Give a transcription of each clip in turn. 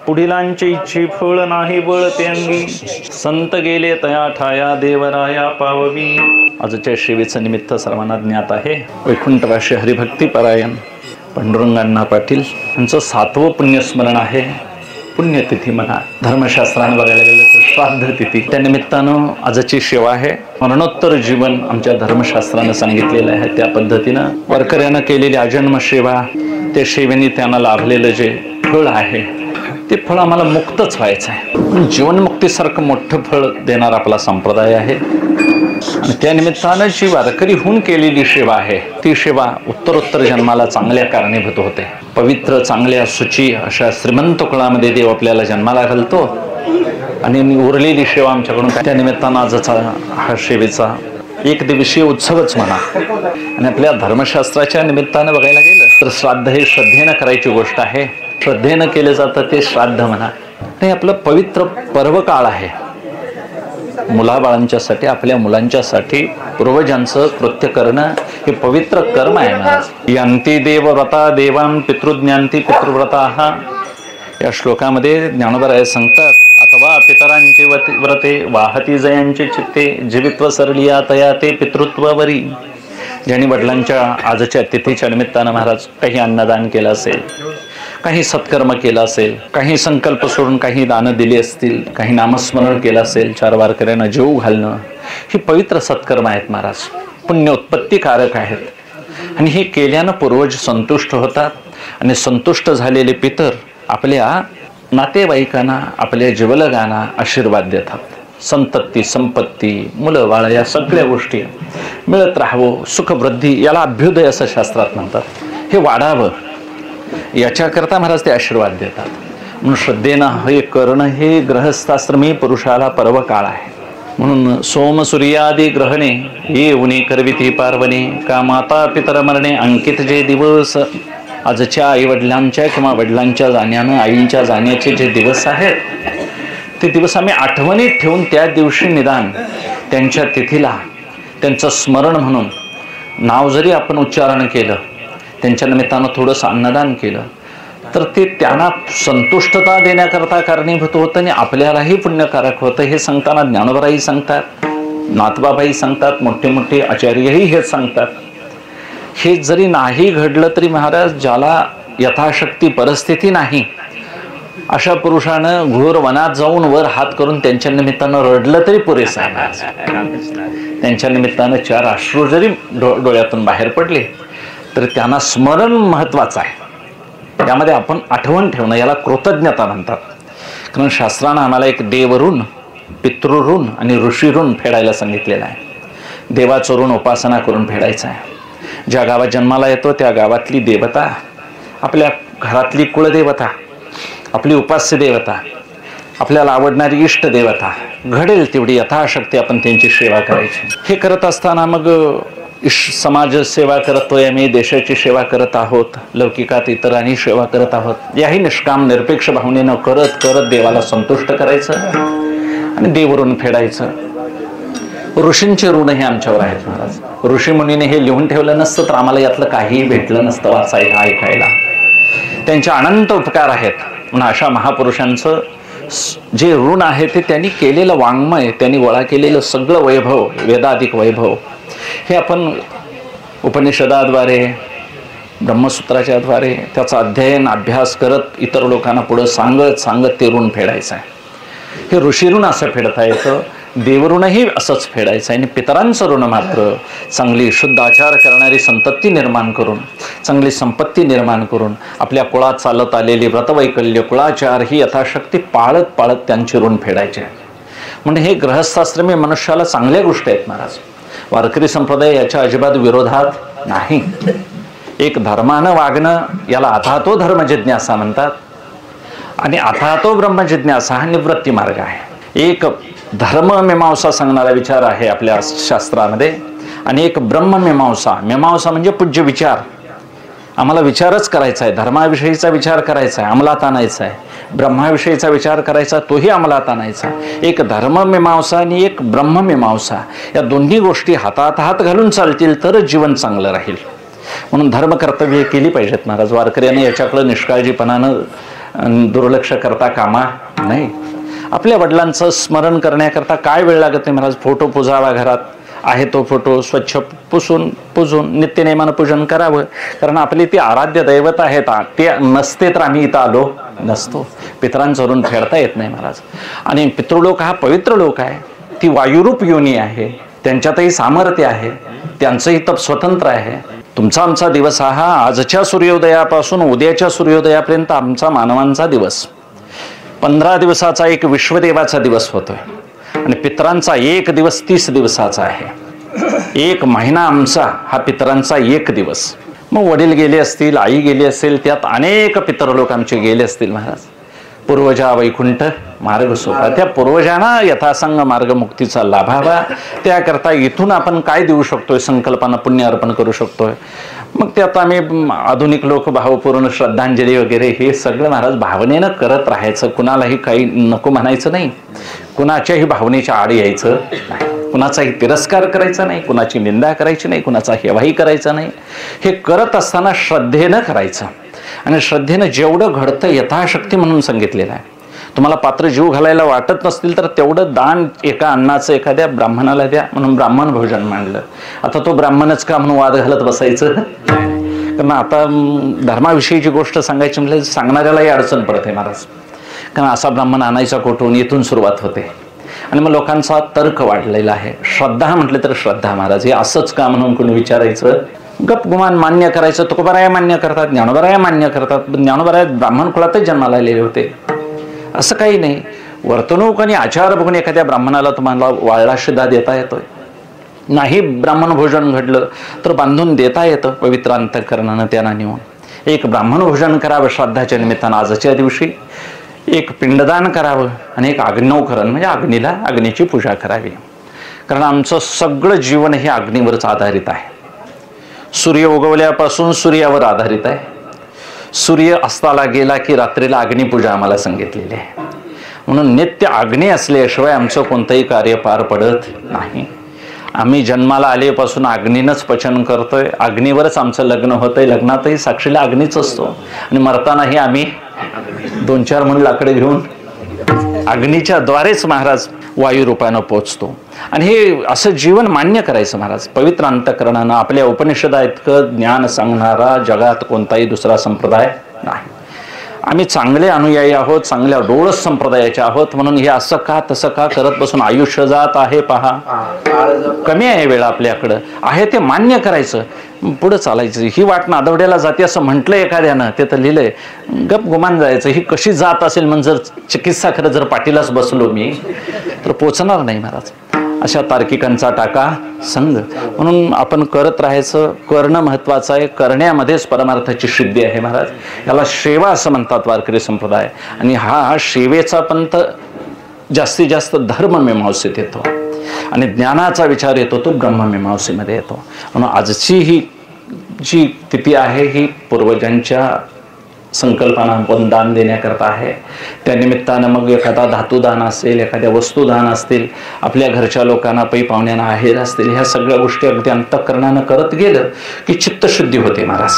पुढिलांची इच्छी फळ नाही बळ ते अंगी, संत गेले तया ठाया देवराया पाववी. आजच्या सेवेचं निमित्त सर्वांना ज्ञात आहे. वैकुंठवासी हरिभक्ती परायण पांडुरंगांना पाटील यांचं 7वं पुण्यस्मरण आहे. पुण्यतिथी म्हणा, धर्मशास्त्रानं बघायला गेलं तर श्राद्ध तिथी, त्या निमित्तानं आजची सेवा आहे. मरणोत्तर जीवन आमच्या धर्मशास्त्रानं सांगितलेलं आहे. त्या पद्धतीनं वारकऱ्यानं केलेली आजन्म सेवा, त्या सेवेने त्यांना लाभलेलं जे फळ आहे ते फळ आम्हाला मुक्तच व्हायचं आहे. जीवनमुक्तीसारखं मोठं फळ देणारा आपला संप्रदाय आहे. आणि त्या निमित्तानं जी वारकरी होऊन केलेली सेवा आहे ती सेवा उत्तरोत्तर जन्माला चांगल्या कारणीभूत होते. पवित्र, चांगल्या, शुची अशा श्रीमंत कुळामध्ये देव आपल्याला जन्माला घालतो आणि उरलेली सेवा आमच्याकडून. त्या निमित्तानं आजचा हा सेवेचा एक दिवसीय उत्सवच म्हणा. आणि आपल्या धर्मशास्त्राच्या निमित्तानं बघायला गेलं तर श्राद्ध हे श्रद्धेनं करायची गोष्ट आहे. श्रद्धेनं केलं जातं ते श्राद्ध म्हणा. हे आपलं पवित्र पर्व काळ आहे. मुलाबाळांच्यासाठी, आपल्या मुलांच्यासाठी पूर्वजांचं कृत्य करणं हे पवित्र कर्म आहे महाराज. यांती देवव्रता देवां पितृज्ञांती पितृव्रता. या श्लोकामध्ये ज्ञानोबराय सांगतात, अथवा पितरांचे व्रते वाहती जयांचे चित्ते, जीवित्व सरलिया तया ते पितृत्ववरी. ज्यांनी वडिलांच्या आजच्या तिथीच्या निमित्तानं महाराज काही अन्नदान केलं असेल, काही सत्कर्म केला असेल, काही संकल्प सोडून काही दानं दिली असतील, काही नामस्मरण केलं असेल, 4 वारकऱ्यांना जेवू घालणं, ही पवित्र सत्कर्म आहेत महाराज. पुण्य उत्पत्तीकारक आहेत. आणि हे केल्यानं पूर्वज संतुष्ट होतात. आणि संतुष्ट झालेले पितर आपल्या नातेवाईकांना, आपल्या जीवलगांना आशीर्वाद देतात. संतती, संपत्ती, मुलं बाळ या सगळ्या गोष्टी मिळत राहावं, सुखवृद्धी, याला अभ्युदय असं शास्त्रात म्हणतात. हे वाढावं याच्याकरता महाराज ते आशीर्वाद देतात. म्हणून श्रद्धेनं हे करणं हे गृहस्थाश्रमी पुरुषाला पर्व काळ आहे. म्हणून सोम सूर्यादी ग्रहणे ये उणे करविती पार्वणे, का माता पितर मरणे अंकित जे दिवस. आजच्या आई वडिलांच्या किंवा वडिलांच्या जाण्यानं, आईंच्या जाण्याचे जे दिवस आहेत ते दिवस आम्ही आठवणीत ठेवून त्या दिवशी निदान त्यांच्या तिथीला त्यांचं स्मरण म्हणून नाव जरी आपण उच्चारण केलं, त्यांच्या निमित्तानं थोडंसं अन्नदान केलं तर ते त्यांना संतुष्टता देण्याकरता कारणीभूत होतं आणि आपल्यालाही पुण्यकारक होतं. हे सांगताना ज्ञानोबराई सांगतात, नाथबाबाई सांगतात, मोठे मोठे आचार्यही हे सांगतात. हे जरी नाही घडलं तरी महाराज, ज्याला यथाशक्ती परिस्थिती नाही अशा पुरुषानं घोर वनात जाऊन वर हात करून त्यांच्या निमित्तानं रडलं तरी पुरेसं आहे. त्यांच्या निमित्तानं 4 अश्रू जरी डोळ्यातून बाहेर पडले तर त्यांना स्मरण महत्वाचं आहे. त्यामध्ये आपण आठवण ठेवणं, याला कृतज्ञता म्हणतात. कारण शास्त्रानं आम्हाला एक देवऋण, पितृऋण आणि ऋषीऋण फेडायला सांगितलेलं आहे. देवाचं ऋण उपासना करून फेडायचं आहे. ज्या गावात जन्माला येतो त्या गावातली देवता, आपल्या घरातली कुळदेवता, आपली उपास्य देवता, आपल्याला आवडणारी इष्ट देवता, घडेल तेवढी यथाशक्ती आपण त्यांची सेवा करायची. हे करत असताना मग समाज सेवा करतोय आम्ही, देशाची सेवा करत आहोत, लौकिकात इतरांनी सेवा करत आहोत, याही निष्काम निरपेक्ष भावनेनं करत करत देवाला संतुष्ट करायचं आणि देवऋण फेडायचं. ऋषींचे ऋण हे आमच्यावर आहेत महाराज. ऋषीमुनीने हे लिहून ठेवलं नसतं तर आम्हाला यातलं काहीही भेटलं नसतं वाचायला, ऐकायला. त्यांचे अनंत उपकार आहेत. म्हणून अशा महापुरुषांचं जे ऋण आहे ते त्यांनी केलेलं वाङ्मय, त्यांनी गोळा केलेलं सगळं वैभव, वेदाधिक वैभव, हे आपण उपनिषदाद्वारे, ब्रह्मसूत्राच्या द्वारे त्याचा अध्ययन अभ्यास करत इतर लोकांना पुढं सांगत सांगत ते ऋण फेडायचं आहे. हे ऋषी ऋण असं फेडता येतं, देवऋणही असंच फेडायचं आहे. आणि पितरांचं ऋण मात्र चांगली शुद्ध आचार करणारी संतती निर्माण करून, चांगली संपत्ती निर्माण करून, आपल्या कुळात चालत आलेली व्रतवैकल्य, कुळाचार ही यथाशक्ती पाळत पाळत त्यांचे ऋण फेडायचे. म्हणजे हे गृहस्थाश्रमी मनुष्याला चांगल्या गोष्टी आहेत महाराज. वारकरी संप्रदाय याच्या अजिबात विरोधात नाही. एक धर्मानं वागणं याला अथातो धर्म जिज्ञासा म्हणतात. आणि अथातो ब्रह्म जिज्ञासा हा निवृत्ती मार्ग आहे. एक धर्ममीमांसा सांगणारा विचार आहे आपल्या शास्त्रामध्ये आणि एक ब्रह्ममीमांसा. मीमांसा म्हणजे पूज्य विचार. आम्हाला विचारच करायचा आहे, धर्माविषयीचा विचार करायचा आहे, अंमलात आणायचा आहे. ब्रह्माविषयीचा विचार करायचा, तोही अंमलात आणायचा. एक धर्ममीमांसा आणि एक ब्रह्ममीमांसा, या दोन्ही गोष्टी हातात हात घालून चालतील तर जीवन चांगलं राहील. म्हणून धर्म कर्तव्य केली पाहिजेत महाराज. वारकऱ्याने याच्याकडे निष्काळजीपणानं दुर्लक्ष करता कामा नाही. आपल्या वडिलांचं स्मरण करण्याकरता काय वेळ लागत नाही महाराज. फोटो पुजावा, घरात आहे तो फोटो स्वच्छ पूजून नित्यनेमानं पूजन करावं. कारण आपली ती आराध्य दैवत आहेत, ते नसते तर आम्ही इथं आलो नसतो. पितरांचवरून फेडता येत नाही महाराज. आणि पितृलोक हा पवित्र लोक आहे, ती वायुरूप योनी आहे, त्यांच्यातही सामर्थ्य आहे, त्यांचंही तप स्वतंत्र आहे. तुमचा आमचा दिवस हा आजच्या सूर्योदयापासून उद्याच्या सूर्योदयापर्यंत आमचा मानवांचा दिवस 15 दिवसाचा एक विश्वदेवाचा दिवस होतोय. आणि पितरांचा एक दिवस 30 दिवसाचा आहे. एक महिना आमचा हा पितरांचा एक दिवस. मग वडील गेले असतील, आई गेली असेल, त्यात अनेक पितर लोक आमचे गेले असतील महाराज. पूर्वजा वैकुंठ मार्ग सोपा. त्या पूर्वजांना यथासंग मार्गमुक्तीचा लाभावा, त्याकरता इथून आपण काय देऊ शकतोय, संकल्पना पुण्य अर्पण करू शकतोय. मग त्यात आम्ही आधुनिक लोक भावपूर्ण श्रद्धांजली वगैरे हे सगळं महाराज भावनेनं करत राहायचं. कुणालाही काही नको म्हणायचं नाही, कुणाच्याही भावनेच्या आड यायचं नाही, कुणाचाही तिरस्कार करायचा नाही, कुणाची निंदा करायची नाही, कुणाचा हेवाही करायचा नाही. हे करत असताना श्रद्धेनं करायचं. आणि श्रद्धेनं जेवढं घडतं यथाशक्ती म्हणून सांगितलेलं आहे. तुम्हाला पात्र जीव घालायला वाटत नसतील तर तेवढं दान एका अन्नाचं एखाद्या ब्राह्मणाला द्या म्हणून ब्राह्मण भोजन मांडलं. आता तो ब्राह्मणच का म्हणून वाद घालत बसायचं. कारण आता धर्माविषयीची गोष्ट सांगायची म्हणजे सांगणाऱ्यालाही अडचण पडते महाराज. कारण असा ब्राह्मण आणायचा कुठून, इथून सुरुवात होते. आणि मग लोकांचा तर्क वाढलेला आहे. श्रद्धा म्हटलं तर श्रद्धा महाराज, हे असंच का म्हणून कोणी विचारायचं. गप गुमान मान्य करायचं. तुकोबाराया मान्य करतात, ज्ञानोबाराया मान्य करतात. ज्ञानोबाराया ब्राह्मण कुळातच जन्माला आलेले होते. असं काही नाही. वर्तणूक आणि आचार बघून एखाद्या ब्राह्मणाला तुम्हाला वाळला शिधा देता येतोय. नाही ब्राह्मण भोजन घडलं तर बांधून देता येतं पवित्र अंतःकरणानं त्यांना नेऊन. एक ब्राह्मण भोजन करावं श्राद्धाच्या निमित्तानं आजच्या दिवशी, एक पिंडदान करावं आणि एक अग्नौकरण म्हणजे अग्नीची पूजा करावी. कारण आमचं सगळं जीवन हे अग्नीवरच आधारित आहे. सूर्य उगवल्यापासून सूर्यावर आधारित आहे. सूर्य अस्ताला गेला की रात्रीला अग्निपूजा आम्हाला सांगितलेली आहे. म्हणून नित्य अग्नी असल्याशिवाय आमचं कोणतंही कार्य पार पडत नाही. आम्ही जन्माला आल्यापासून अग्नीनंच पचन करतोय, अग्नीवरच आमचं लग्न होतंय. लग्नातही साक्षीला अग्नीच असतो आणि मरतानाही आम्ही 2-4 म्हणून लाकडे घेऊन अग्नीच्या द्वारेच महाराज वायुरूपानं पोचतो. आणि हे असं जीवन मान्य करायचं महाराज. पवित्र अंतःकरणानं आपल्या उपनिषदा इतकं ज्ञान सांगणारा जगात कोणताही दुसरा संप्रदाय नाही. आम्ही चांगले अनुयायी आहोत, चांगल्या डोळस संप्रदायाचे आहोत. म्हणून हे असं का तसं का करत बसून आयुष्य जात आहे पहा. कमी आहे वेळ आपल्याकडं, आहे ते मान्य करायचं, पुढं चालायचं. ही वाट नादवड्याला जाते असं म्हटलं एखाद्यानं, ते तर लिहिलंय. गप गुमान जायचं. ही कशी जात असेल म्हणजे जर चिकित्सा खरं जर पाठीलाच बसलो मी तर पोचणार नाही महाराज. अशा तार्किकांचा टाका संघ. म्हणून आपण करत राहायचं. करणं महत्वाचं आहे. करण्यामध्येच परमार्थाची सिद्धी आहे महाराज. याला सेवा असं म्हणतात वारकरी संप्रदाय. आणि हा सेवेचा पंथ जास्तीत जास्त धर्ममीमांसेत येतो आणि ज्ञानाचा विचार येतो तो ब्रह्ममीमांसेमध्ये येतो. म्हणून आजची ही जी तिथी आहे ही पूर्वजांच्या संकल्पना दान देण्याकरता आहे. त्या निमित्तानं मग एखादा धातुदान असेल, एखाद्या वस्तुदान असतील, आपल्या घरच्या लोकांना पै पाहुण्यांना आहेर असतील, ह्या सगळ्या गोष्टी अगदी अंतःकरणानं करत गेलं की चित्तशुद्धी होते महाराज.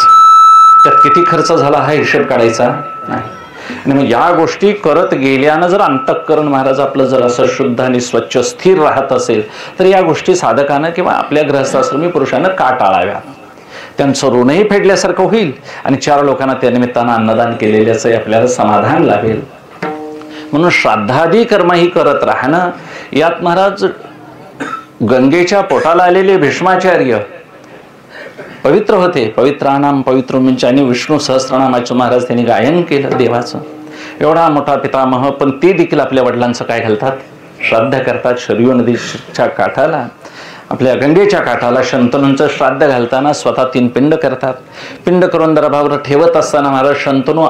त्यात किती खर्च झाला हा हिशोब काढायचा नाही. आणि मग या गोष्टी करत गेल्यानं जर अंतःकरण महाराज आपलं जर असं शुद्ध आणि स्वच्छ स्थिर राहत असेल तर या गोष्टी साधकानं किंवा आपल्या गृहस्थाश्रमी पुरुषानं का टाळाव्या. त्यांचं ऋणही फेडल्यासारखं होईल आणि 4 लोकांना त्या निमित्तानं अन्नदान केलेल्याचं आपल्याला समाधान लाभेल. म्हणून श्राद्धादी कर्मही करत राहणं. यात महाराज गंगेच्या पोटाला आलेले भीष्माचार्य पवित्र होते. पवित्राणाम पवित्र आणि विष्णू सहस्त्रनामाचं महाराज त्यांनी गायन केलं देवाचं. एवढा मोठा पितामह, पण ते देखील आपल्या वडिलांचं काय घालतात, श्राद्ध करतात. शरयू नदीच्या काठाला, आपल्या गंगेच्या काठाला शंतनूंचं श्राद्ध घालताना स्वतः 3 पिंड करतात. पिंड करून दरबावर ठेवत असताना महाराज शंतनू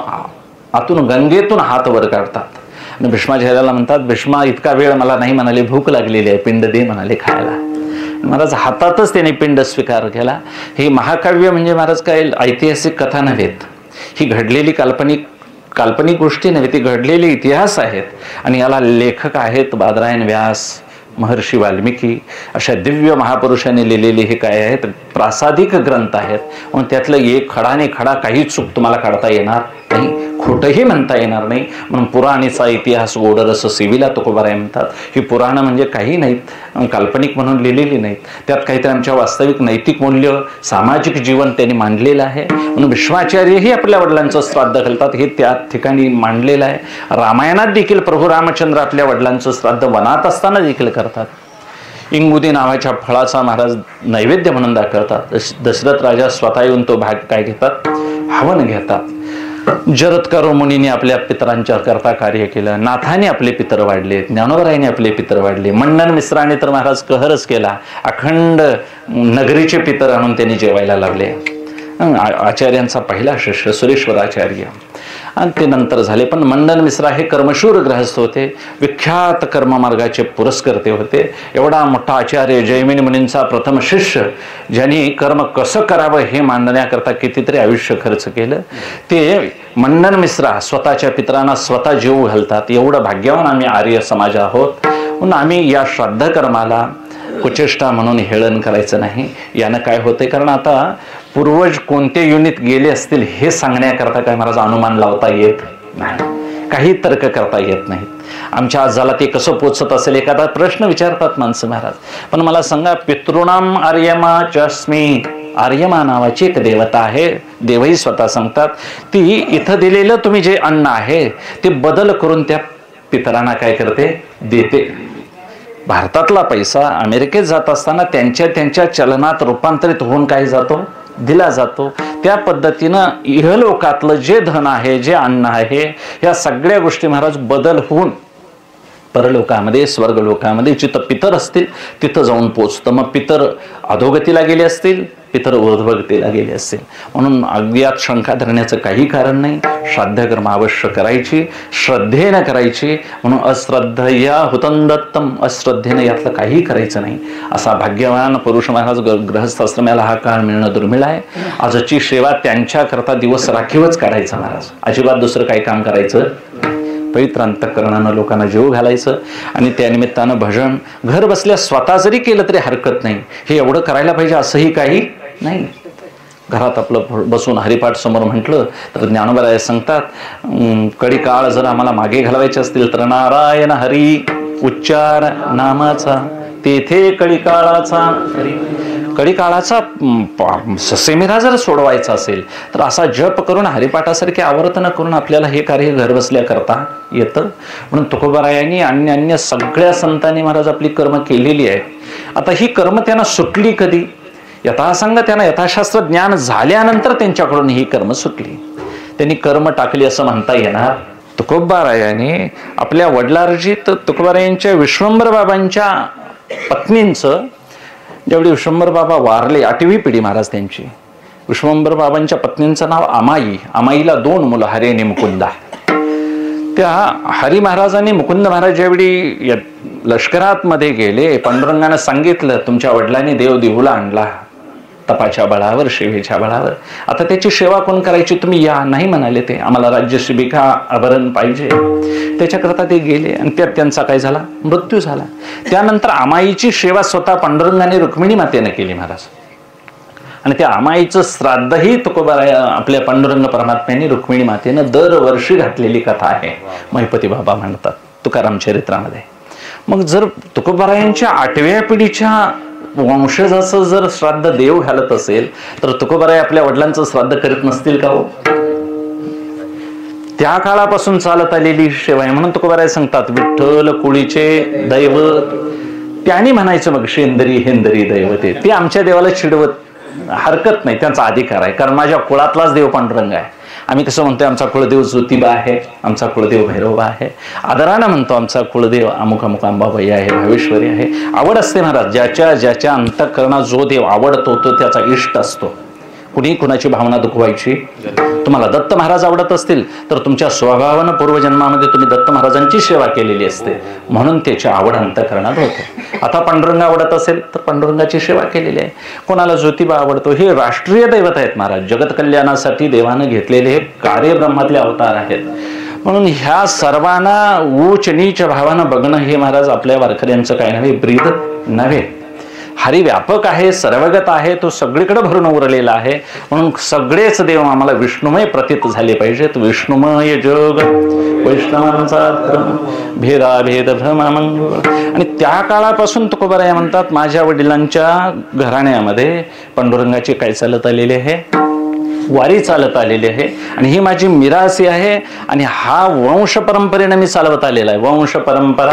आतून गंगेतून हात वर काढतात आणि भीष्माचार्याला म्हणतात, भीष्मा इतका वेळ मला नाही म्हणाले, भूक लागलेली आहे, पिंड दे म्हणाले खायला. महाराज हातातच त्याने पिंड स्वीकार केला. हे महाकाव्य म्हणजे महाराज काय ऐतिहासिक कथा नव्हेत, ही घडलेली काल्पनिक गोष्टी नव्हे, ती घडलेले इतिहास आहेत. आणि याला लेखक आहेत बादरायण व्यास, महर्षी वाल्मिकी अशा दिव्य महापुरुषांनी लिहिलेले हे काय आहेत, प्रासादिक ग्रंथ आहेत. म्हणून त्यातलं एक खडाने खडा काही चूक तुम्हाला काढता येणार नाही, खोटंही म्हणता येणार नाही. म्हणून पुराणीचा इतिहास गोडरस सेविला तुकोबाराय म्हणतात. ही पुराणं म्हणजे काही नाहीत, काल्पनिक म्हणून लिहिलेली नाहीत. त्यात काहीतरी आमच्या वास्तविक नैतिक मूल्य, सामाजिक जीवन त्यांनी मांडलेलं आहे. म्हणून विश्वाचार्यही आपल्या वडिलांचं श्राद्ध घालतात, हे त्या ठिकाणी मांडलेलं आहे. रामायणात देखील प्रभू रामचंद्र आपल्या वडिलांचं श्राद्ध वनात असताना देखील करतात. इंगुदी नावाच्या फळाचा महाराज नैवेद्य म्हणून दाखवतात. दशरथ राजा स्वतः येऊन तो भाग काय घेतात, हवन घेतात. जरत्कारो मुनीने आपल्या पितरांच्या करता कार्य केलं. नाथाने आपले पितर वाढले, ज्ञानोबरायाने आपले पितर वाढले. मंडन मिश्राने तर महाराज कहरच केला, अखंड नगरीचे पितर आणून त्यांनी जेवायला लागले. आचार्यांचा पहिला शिष्य सुरेश्वराचार्य आणि ते नंतर झाले. पण मंडन मिश्रा हे कर्मशूर गृहस्थ होते, विख्यात कर्ममार्गाचे पुरस्कर्ते होते. एवढा मोठा आचार्य, जैमिनी मुनींचा प्रथम शिष्य, ज्यांनी कर्म कसं करावं हे मांडण्याकरता कितीतरी आयुष्य खर्च केलं, ते मंडन मिश्रा स्वतःच्या पितरांना स्वतः जीव घालतात. एवढं भाग्यवान आम्ही आर्य समाज आहोत. म्हणून आम्ही या श्राद्ध कर्माला कुचेष्टा म्हणून हेळण करायचं नाही. यानं काय होतंय, कारण आता पूर्वज कोणते युनिट गेले असतील हे सांगण्याकरता काय महाराज अनुमान लावता येत नाही, काही तर्क करता येत नाहीत. आमच्या आजाला ते कसं पोचत असेल, एखादा प्रश्न विचारतात माणसं महाराज. पण मला सांगा, पितृणाम आर्यमा चस्मी, आर्यमा नावाची एक देवता आहे, देवही स्वतः सांगतात, ती इथं दिलेलं तुम्ही जे अन्न आहे ते बदल करून त्या पितरांना काय करते, देते. भारतातला पैसा अमेरिकेत जात असताना त्यांच्या चलनात रूपांतरित होऊन काय जातो, दिला जातो. त्या पद्धतीनं इहलोकातलं जे धन आहे, जे अन्न आहे, या सगळ्या गोष्टी महाराज बदल होऊन परलोकामध्ये, स्वर्गलोकामध्ये जिथं पितर असतील तिथं जाऊन पोचतं. मग पितर अधोगतीला गेले असतील, पितर ऊर्ध्वगतीला गेले असतील. म्हणून अज्ञात शंका धरण्याचं काही कारण नाही. श्राद्धकर्म अवश्य करायची, श्रद्धेनं करायची. म्हणून अश्रद्धया हुतं दत्तम, अश्रद्धेनं यातलं काही करायचं नाही. असा भाग्यवान पुरुष महाराज गृहस्थ आश्रमाला हा काळ मिळणं दुर्मिळ आहे. आजची सेवा त्यांच्याकरता दिवस राखीवच काढायचा महाराज, अजिबात दुसरं काही काम करायचं. पवित्र अंतःकरणानं लोकांना जीव घालायचं आणि त्यानिमित्तानं भजन घर बसल्या स्वतः जरी केलं तरी हरकत नाही. हे एवढं करायला पाहिजे असंही काही नाही. घरात आपलं बसून हरिपाठ समोर म्हटलं तर ज्ञानोबराय सांगतात, कडी काळ जर आम्हाला मागे घालवायचे असतील तर नारायण हरी उच्चार नामाचा, तेथे कडी काळाचा कडी काळाचा ससेमिरा जर सोडवायचा असेल तर असा जप करून हरिपाठासारखे आवर्तन करून आपल्याला हे कार्य घरबसल्या करता येतं. म्हणून तुकोबारायांनी आणि अन्य सगळ्या संतांनी महाराज आपली कर्म केलेली आहेत. आता ही कर्म त्यांना सुटली कधी, यथासंग त्यांना यथाशास्त्र ज्ञान झाल्यानंतर त्यांच्याकडून ही कर्म सुटली. त्यांनी कर्म टाकली असं म्हणता येणार. तुकोबारायांनी आपल्या वडिलार्जित तुकोबारायांच्या विश्वंभर बाबांच्या पत्नींचं, ज्यावेळी विश्वंभर बाबा वारले, 8वी पिढी महाराज त्यांची, विश्वंभर बाबांच्या पत्नींचं नाव अमाई. अमाईला 2 मुलं, हरी आणि मुकुंदा. त्या हरी महाराजांनी मुकुंद महाराज ज्यावेळी लष्करात मध्ये गेले, पांडुरंगानं सांगितलं तुमच्या वडिलांनी देव देहूला आणला तपाच्या बळावर, सेवेच्या बळावर, आता त्याची सेवा कोण करायची, तुम्ही या. नाही म्हणाले ते, आम्हाला राज्य शिबिका आभरण पाहिजे. त्याच्याकरता ते गेले आणि त्यात त्यांचा काय झाला, मृत्यू झाला. त्यानंतर अमाईची सेवा स्वतः पांडुरंगाने रुक्मिणी मातेने केली महाराज. आणि त्या अमाईचं श्राद्धही तुकोबाराय आपल्या पांडुरंग परमात्म्याने रुक्मिणी मातेनं दरवर्षी घातलेली कथा आहे, महिपती बाबा म्हणतात तुकाराम चरित्रामध्ये. मग जर तुकोबारायांच्या 8व्या पिढीच्या वंशजाचं जर श्राद्ध देव घालत असेल तर तुकोबाराय आपल्या वडिलांचं श्राद्ध करीत नसतील का हो? त्या काळापासून चालत आलेली सेवा आहे. म्हणून तुकोबाराय सांगतात, विठ्ठल कुळीचे दैवत, त्यांनी म्हणायचं मग शेंदरी हेंदरी दैवते. ते आमच्या देवाला चिडवत हरकत नाही, त्यांचा अधिकार आहे. कारण माझ्या कुळातलाच देव पांडुरंग आहे. आम्ही कसं म्हणतोय आमचा कुळदेव ज्योतिबा आहे, आमचा कुळदेव भैरवबा आहे, आदरानं म्हणतो आमचा कुळदेव अमुक अमुक अंबाबाई आहे, भावेश्वरी आहे. आवड असते महाराज, ज्याच्या अंतःकरणात जो देव आवडतो तो त्याचा इष्ट असतो. कुणी कुणाची भावना दुखवायची. तुम्हाला दत्त महाराज आवडत असतील तर तुमच्या स्वभावानं पूर्वजन्मामध्ये तुम्ही दत्त महाराजांची सेवा केलेली असते, म्हणून त्याची आवड अंतःकरणात होते. आता पांडुरंग आवडत असेल तर पांडुरंगाची सेवा केलेली आहे. कोणाला ज्योतिबा आवडतो, हे राष्ट्रीय दैवत आहेत महाराज. जगत कल्याणासाठी देवानं घेतलेले हे कार्य ब्रह्मातले अवतार आहेत. म्हणून ह्या सर्वांना उच्च नीच भावानं बघणं हे महाराज आपल्या वारकऱ्यांचं काय नव्हे, ब्रीद नव्हे. हरी व्यापक आहे, सर्वगत आहे, तो सगळीकडे भरून उरलेला आहे. म्हणून सगळेच देव आम्हाला विष्णुमय प्रतीत झाले पाहिजेत. विष्णुमय जग वैष्णवांचा भेदाभेद भ्रमामंगळ. आणि त्या काळापासून तुकोबाराय म्हणतात माझ्या वडिलांच्या घराण्यामध्ये पांडुरंगाची काय चालत आलेली आहे, वारी चालत आलेली आहे. आणि ही माझी मिरासी आहे. आणि हा वंश परंपरेने मी चालवत आलेला आहे. वंश परंपरा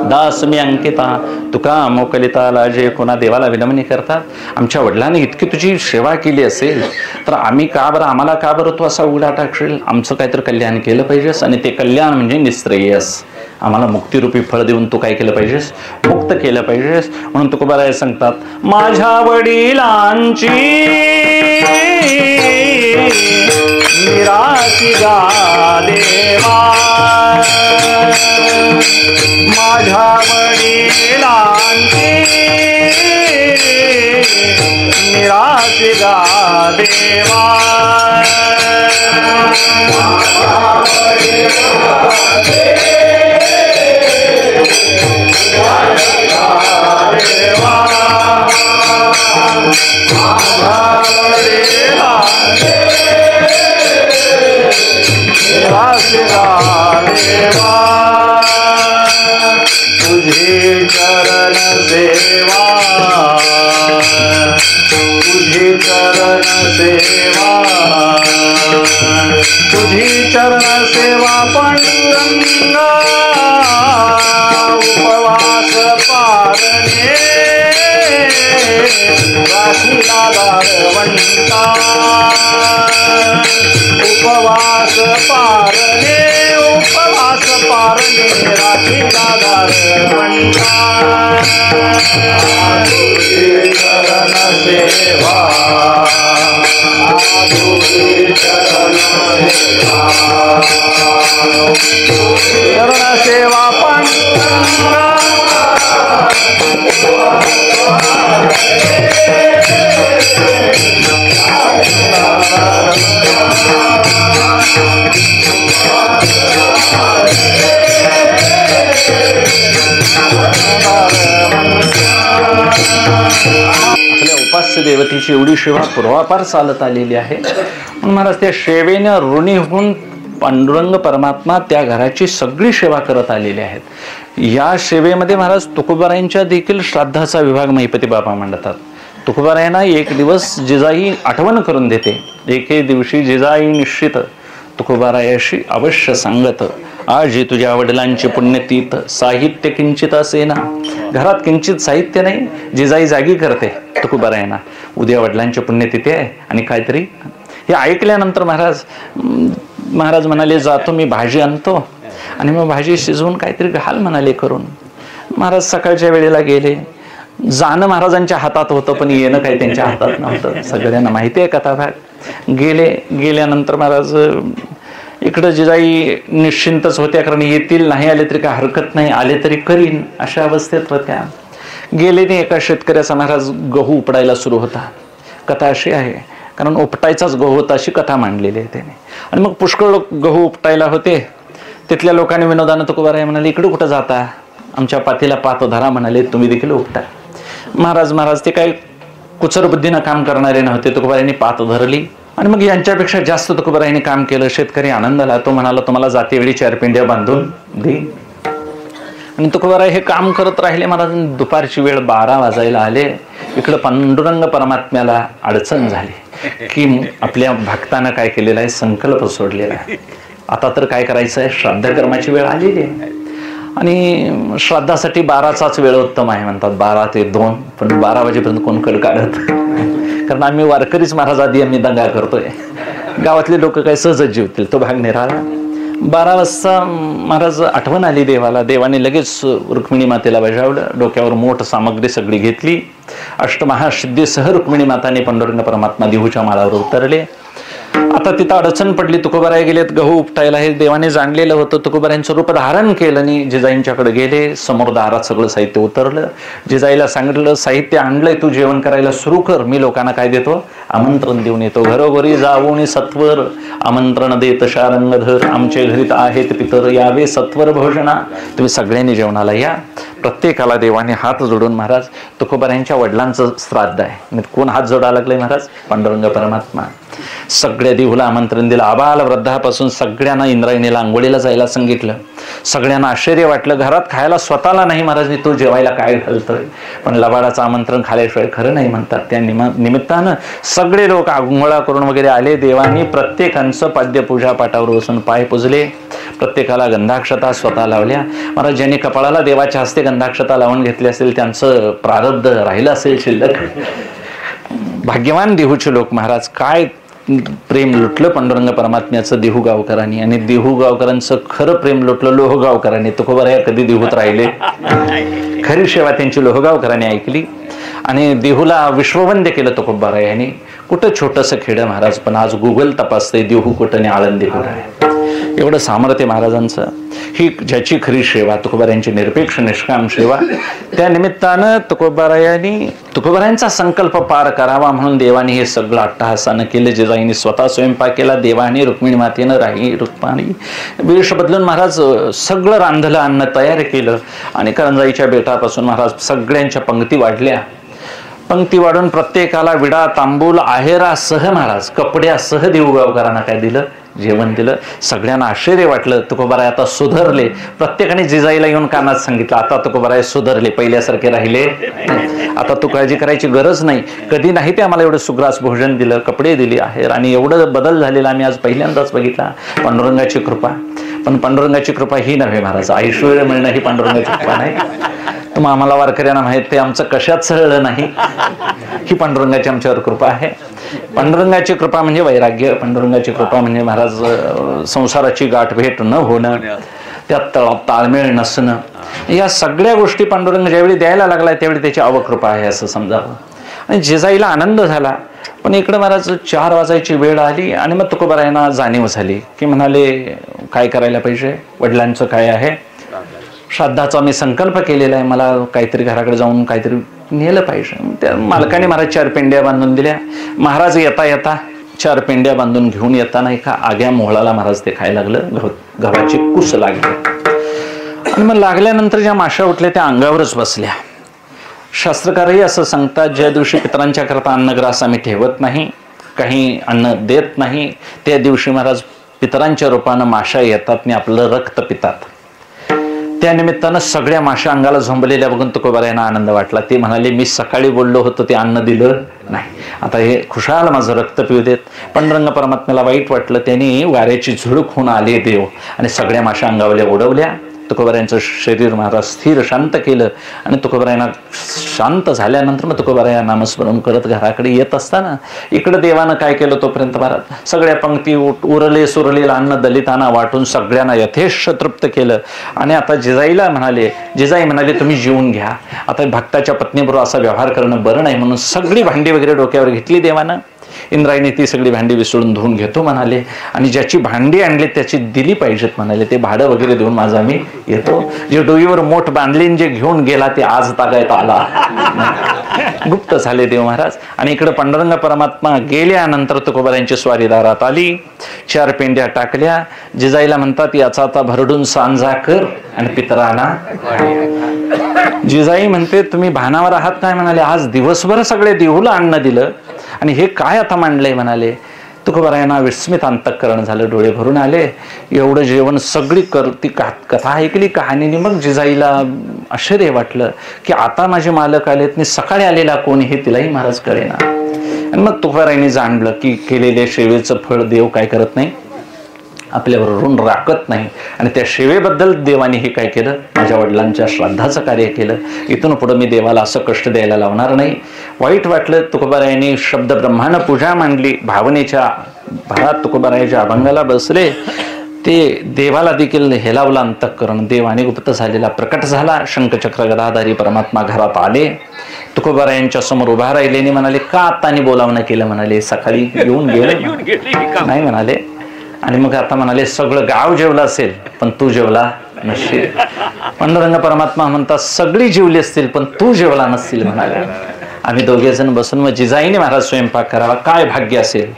दास मी अंकिता, तुका मोकलिता लाजे. कोणा देवाला विनमनी करतात. आमच्या वडिलांनी इतकी तुझी सेवा केली असेल तर आम्ही का बरं, आम्हाला का बरं तू असा उघडा टाकशील. आमचं काहीतरी कल्याण केलं पाहिजेस. आणि ते कल्याण म्हणजे निश्रेयस. आम्हाला मुक्तिरूपी फळ देऊन तू काय केलं पाहिजेस, मुक्त केलं पाहिजेस. म्हणून तुकोबाराय सांगतात माझ्या वडिलांची मिरासी गा देवा, माझ्या वडिलांची मिरासी गा देवा. तुझे चरण सेवा, तुझे चरण सेवा, तुझी चरण सेवा पांडुरंगा. उपवास पारणे राशीला दारवंता, उपवास पारणे, उपवास पारणे राशीला दारवंता. तुझे चरण सेवा, तुझे चरण सेवा, चरण सेवा पांडुरंगा. आपल्या उपास्य देवतेची एवढी सेवा पूर्वापार चालत आलेली आहे. म्हणून महाराज त्या सेवेने ऋणी होऊन पांडुरंग परमात्मा त्या घराची सगळी सेवा करत आलेली आहेत. या सेवेमध्ये महाराज तुकोबारायांच्या देखील श्राद्धाचा विभाग महिपती बाबा मांडतात. तुकोबारायांना एक दिवस जिजाई आठवण करून देते. एके दिवशी जिजाई निश्चित तुकोबारायाशी अवश्य सांगत, आजी तुझ्या वडिलांची पुण्यतीत साहित्य किंचित असेना. घरात किंचित साहित्य नाही. जिजाई जागी करते तुकोबारायांना, उद्या वडिलांची पुण्यतिथी आहे आणि काहीतरी. हे ऐकल्यानंतर महाराज म्हणाले जातो मी भाजी आणतो आणि मग भाजी शिजवून काहीतरी घाल म्हणाले करून. महाराज सकाळच्या वेळेला गेले. जाणं महाराजांच्या हातात होतं पण येणं काही त्यांच्या हातात नव्हतं. सगळ्यांना माहिती आहे कथाभाग. गेल्यानंतर महाराज इकडं जिजाई निश्चिंतच होत्या, कारण येतील नाही आले तरी काय हरकत नाही, आले तरी करीन अशा अवस्थेत होत्या. गेले नाही. एका शेतकऱ्याचा महाराज गहू उपडायला सुरू होता. कथा अशी आहे, कारण उपटायचाच गहू होता अशी कथा मांडलेली आहे त्याने. आणि मग पुष्कळ गहू उपटायला होते. तिथल्या लोकांनी विनोदानं तुकोबाराय म्हणाले इकडे कुठं जाता, आमच्या पातीला पात धरा म्हणाले, तुम्ही देखील उपटा. महाराज ते काही कुचर बुद्धीनं काम करणारे नव्हते. तुकोबारायांनी पात धरली आणि मग यांच्यापेक्षा जास्त तुकोबारायांनी काम केलं. शेतकरी आनंदाला. तो म्हणाला तुम्हाला जातेवेळी 4 पिंड्या बांधून देईन. आणि तुकोबाराय हे काम करत राहिले. महाराज दुपारची वेळ 12 वाजायला आले. इकडं पांडुरंग परमात्म्याला अडचण झाली की आपल्या भक्तानं काय केलेलं आहे, संकल्प सोडलेला आहे. आता तर काय करायचं आहे, श्राद्धकर्माची वेळ आलेली आहे. आणि श्राद्धासाठी 12चाच वेळ उत्तम आहे म्हणतात, 12 ते 2. पण 12 वाजेपर्यंत कोण कड काढत, कारण आम्ही वारकरीच महाराज आधी आम्ही दंगा करतोय. गावातले लोक काय सहजच जेवतील, तो भाग निराळा. 12 वाजता महाराज आठवण आली देवाला. देवाने लगेच रुक्मिणी मातेला बजावलं. डोक्यावर मोठ सामग्री सगळी घेतली. अष्टमहासिद्धीसह रुक्मिणी माताने पांडुरंग परमात्मा देहूच्या माळावर उतरले. आता तिथं अडचण पडली, तुकोबाराय गेलेत गहू उपटायला, हे देवाने जाणलेलं होतं. तुकोबारायांचं रूप धारण केलं आणि जिजाईंच्याकडे गेले. समोर दारात सगळं साहित्य उतरलं. जिजाईला सांगितलं, साहित्य आणलंय, तू जेवण करायला सुरू कर, मी लोकांना काय देतो, आमंत्रण देऊन येतो. घरोघरी जाऊन सत्वर आमंत्रण देत शारंगधर, आमचे घरीत आहेत पितर, यावे सत्वर भोजना, तुम्ही सगळ्यांनी जेवणाला या. प्रत्येकाला देवाने हात जोडून, महाराज तुकोबारायांच्या वडिलांचं श्राद्ध आहे. कोण हात जोडायला लागले महाराज? पांडुरंग परमात्मा. सगळ्या देहूला आमंत्रण दिलं. आबाल वृद्धापासून सगळ्यांना इंद्रायणीला आंघोळीला जायला सांगितलं. सगळ्यांना आश्चर्य वाटलं. घरात खायला स्वतःला नाही महाराज, तो जेवायला काय घालतोय, पण लबाडाचं आमंत्रण खाल्याशिवाय खरं नाही म्हणतात. त्या निमित्तानं सगळे लोक आंघोळा करून वगैरे आले. देवानी प्रत्येकांचं पाद्यपूजा पाठावर बसून पाय पुजले. प्रत्येकाला गंधाक्षता स्वतः लावल्या. महाराज ज्यांनी कपाळाला देवाच्या हस्ते गंधाक्षता लावून घेतली असेल त्यांचं प्रारब्ध राहिलं असेल शिल्लक. भाग्यवान देहूचे लोक महाराज. काय प्रेम लुटलं पांडुरंग परमात्म्याचं देहू गावकरांनी, आणि देहू गावकरांचं खरं प्रेम लुटलं लोहगावकरांनी. तुकोबाराय कधी देहूत राहिले, खरी सेवा त्यांची लोहगावकरांनी ऐकली आणि देहूला विश्ववंद्य केलं तुकोबारायांनी. कुठं छोटंसं खेडं महाराज, पण आज गुगल तपासते देहू कुठं आणि आळंदी कुठं आहे. एवढं सामर्थ्य महाराजांचं. ही ज्याची खरी सेवा, तुकोबारायांची निरपेक्ष निष्काम सेवा. त्या निमित्तानं तुकोबारायांचा संकल्प पार करावा म्हणून देवाने हे सगळं अट्टहासानं केलं. जिजाईने स्वतः स्वयंपाक केला. देवाने रुक्मिणी मातेनं रुक्माणी वेश बदलून महाराज सगळं रांधलं, अन्न तयार केलं. आणि करंजाईच्या बेटापासून महाराज सगळ्यांच्या पंक्ती वाढल्या. पंक्ती वाढून प्रत्येकाला विडा तांबूल आहेरासह महाराज कपड्यासह देऊगावकरांना काय दिलं, जेवण दिलं. सगळ्यांना आश्चर्य वाटलं. तुकोबाराय आता सुधारले. प्रत्येकाने जिजाईला येऊन कानात सांगितलं, आता तुकोबाराय सुधारले, पहिल्यासारखे राहिले, आता तू काळजी करायची गरज नाही. कधी नाही ते आम्हाला एवढं सुग्रास भोजन दिलं, कपडे दिले आहेर, आणि एवढं बदल झालेला आम्ही आज पहिल्यांदाच बघितला. पांडुरंगाची कृपा. पण पांडुरंगाची कृपा ही नव्हे महाराज, ऐश्वर्य मिळणं ही पांडुरंगाची कृपा नाही. मग आम्हाला वारकऱ्यांना माहित, ते आमचं कशात सरळं नाही. ही पांडुरंगाची आमच्यावर कृपा आहे. पांडुरंगाची कृपा म्हणजे वैराग्य. पांडुरंगाची कृपा म्हणजे महाराज संसाराची गाठभेट न होणं, त्यात ताळमेळ नसणं. या सगळ्या गोष्टी पांडुरंग ज्यावेळी द्यायला लागला त्यावेळी त्याची अवकृपा आहे असं समजावं. आणि जिजाईला आनंद झाला. पण इकडे महाराज 4 वाजायची वेळ आली आणि मग तुकोबारायांना जाणीव झाली की म्हणाले काय करायला पाहिजे, वडिलांचं काय आहे, श्राद्धाचा मी संकल्प केलेला आहे, मला काहीतरी घराकडे जाऊन काहीतरी नेलं पाहिजे. त्या मालकाने महाराज 4 पेंड्या बांधून दिल्या. महाराज येता येता 4 पेंड्या बांधून घेऊन येताना एका आग्या मोहळाला महाराज ते खायला लागलं. गव्हाची कुस लागली आणि मग लागल्यानंतर ज्या माशा उठल्या त्या अंगावरच बसल्या. शास्त्रकारही असं सांगतात, ज्या दिवशी पितरांच्या करता अन्नग्रास आम्ही ठेवत नाही, काही अन्न देत नाही, त्या दिवशी महाराज पितरांच्या रूपानं माशा येतात आणि आपलं रक्त पितात. त्या निमित्तानं सगळ्या माशा अंगाला झोंबलेल्या बघून तुकोबारायांना आनंद वाटला. ते म्हणाले, मी सकाळी बोललो होतो ते अन्न दिलं नाही, आता हे खुशाल माझं रक्त पिऊ देत. पांडुरंग परमात्म्याला वाईट वाटलं. त्यांनी वाऱ्याची झुळूक होऊन आले देव आणि सगळ्या माशा अंगावल्या उडवल्या. तुकोबारायांचं शरीर महाराज स्थिर शांत केलं आणि तुकोबारायांना शांत झाल्यानंतर मग तुकोबाराया नामस्मरण करत घराकडे येत असताना इकडं देवानं काय केलं, तोपर्यंत महाराज सगळ्या पंक्ती उरले सुरलेलं अन्न दलितांना वाटून सगळ्यांना यथेष्ट तृप्त केलं. आणि आता जिजाईला म्हणाले, जिजाई म्हणाले तुम्ही जेवून घ्या, आता भक्ताच्या पत्नीबरोबर असा व्यवहार करणं बरं नाही, म्हणून सगळी भांडी वगैरे डोक्यावर घेतली देवानं. इंद्रायणी ती सगळी भांडी विसळून धुवून घेतो म्हणाले, आणि ज्याची भांडी आणली त्याची दिली पाहिजेत म्हणाले, ते भाडं वगैरे देऊन माझा मी येतो. जे डोईवर मोठ बांधलीन जे घेऊन गेला ते आज तागायत आला. गुप्त झाले देव महाराज. आणि इकडे पांडुरंग परमात्मा गेल्यानंतर तुकोबारायांची स्वारी दारात आली. 4 पेंड्या टाकल्या. जिजाईला म्हणतात, याचा आता भरडून सांजा कर आणि पितराला. जिजाई म्हणते, तुम्ही भानावर आहात काय म्हणाले, आज दिवसभर सगळे देहूला अन्न दिलं आणि हे काय आता मांडलंय म्हणाले. तुकोबारायांना विस्मित अंतःकरण झालं, डोळे भरून आले. एवढं जेवण सगळी ती कथा ऐकली कहाणीने. मग जिजाईला आश्चर्य वाटलं की आता माझे मालक आलेत, सकाळी आलेला कोण हे तिलाही महाराज कळेना. आणि मग तुकोबारायांनी जाणलं की केलेल्या सेवेचं फळ देव काय करत नाही, आपल्यावर ऋण राखत नाही. आणि त्या सेवेबद्दल देवाने हे काय केलं, माझ्या वडिलांच्या श्राद्धाचं कार्य केलं. इथून पुढे मी देवाला असं कष्ट द्यायला लावणार नाही. वाईट वाटलं. तुकोबारायांनी शब्द ब्रह्मांड पूजा मांडली. भावनेच्या भरात तुकोबारायाच्या अभंगाला बसले. ते देवाला देखील हेलावलं अंतःकरण. देव आणि गुप्त झालेला प्रकट झाला. शंखचक्र गदाधारी परमात्मा घरात आले. तुकोबारायांच्या समोर उभा राहिले आणि म्हणाले, का आत्तानी बोलावणं केलं? म्हणाले, सकाळी येऊन गेले नाही म्हणाले. आणि मग आता म्हणाले, सगळं गाव जेवलं असेल पण तू जेवला नसशील. पांडुरंग परमात्मा म्हणतात, सगळी जेवली असतील पण तू जेवला नसशील म्हणाले. आम्ही दोघे जण बसून मग जिजाईने महाराज स्वयंपाक करावा, काय भाग्य असेल,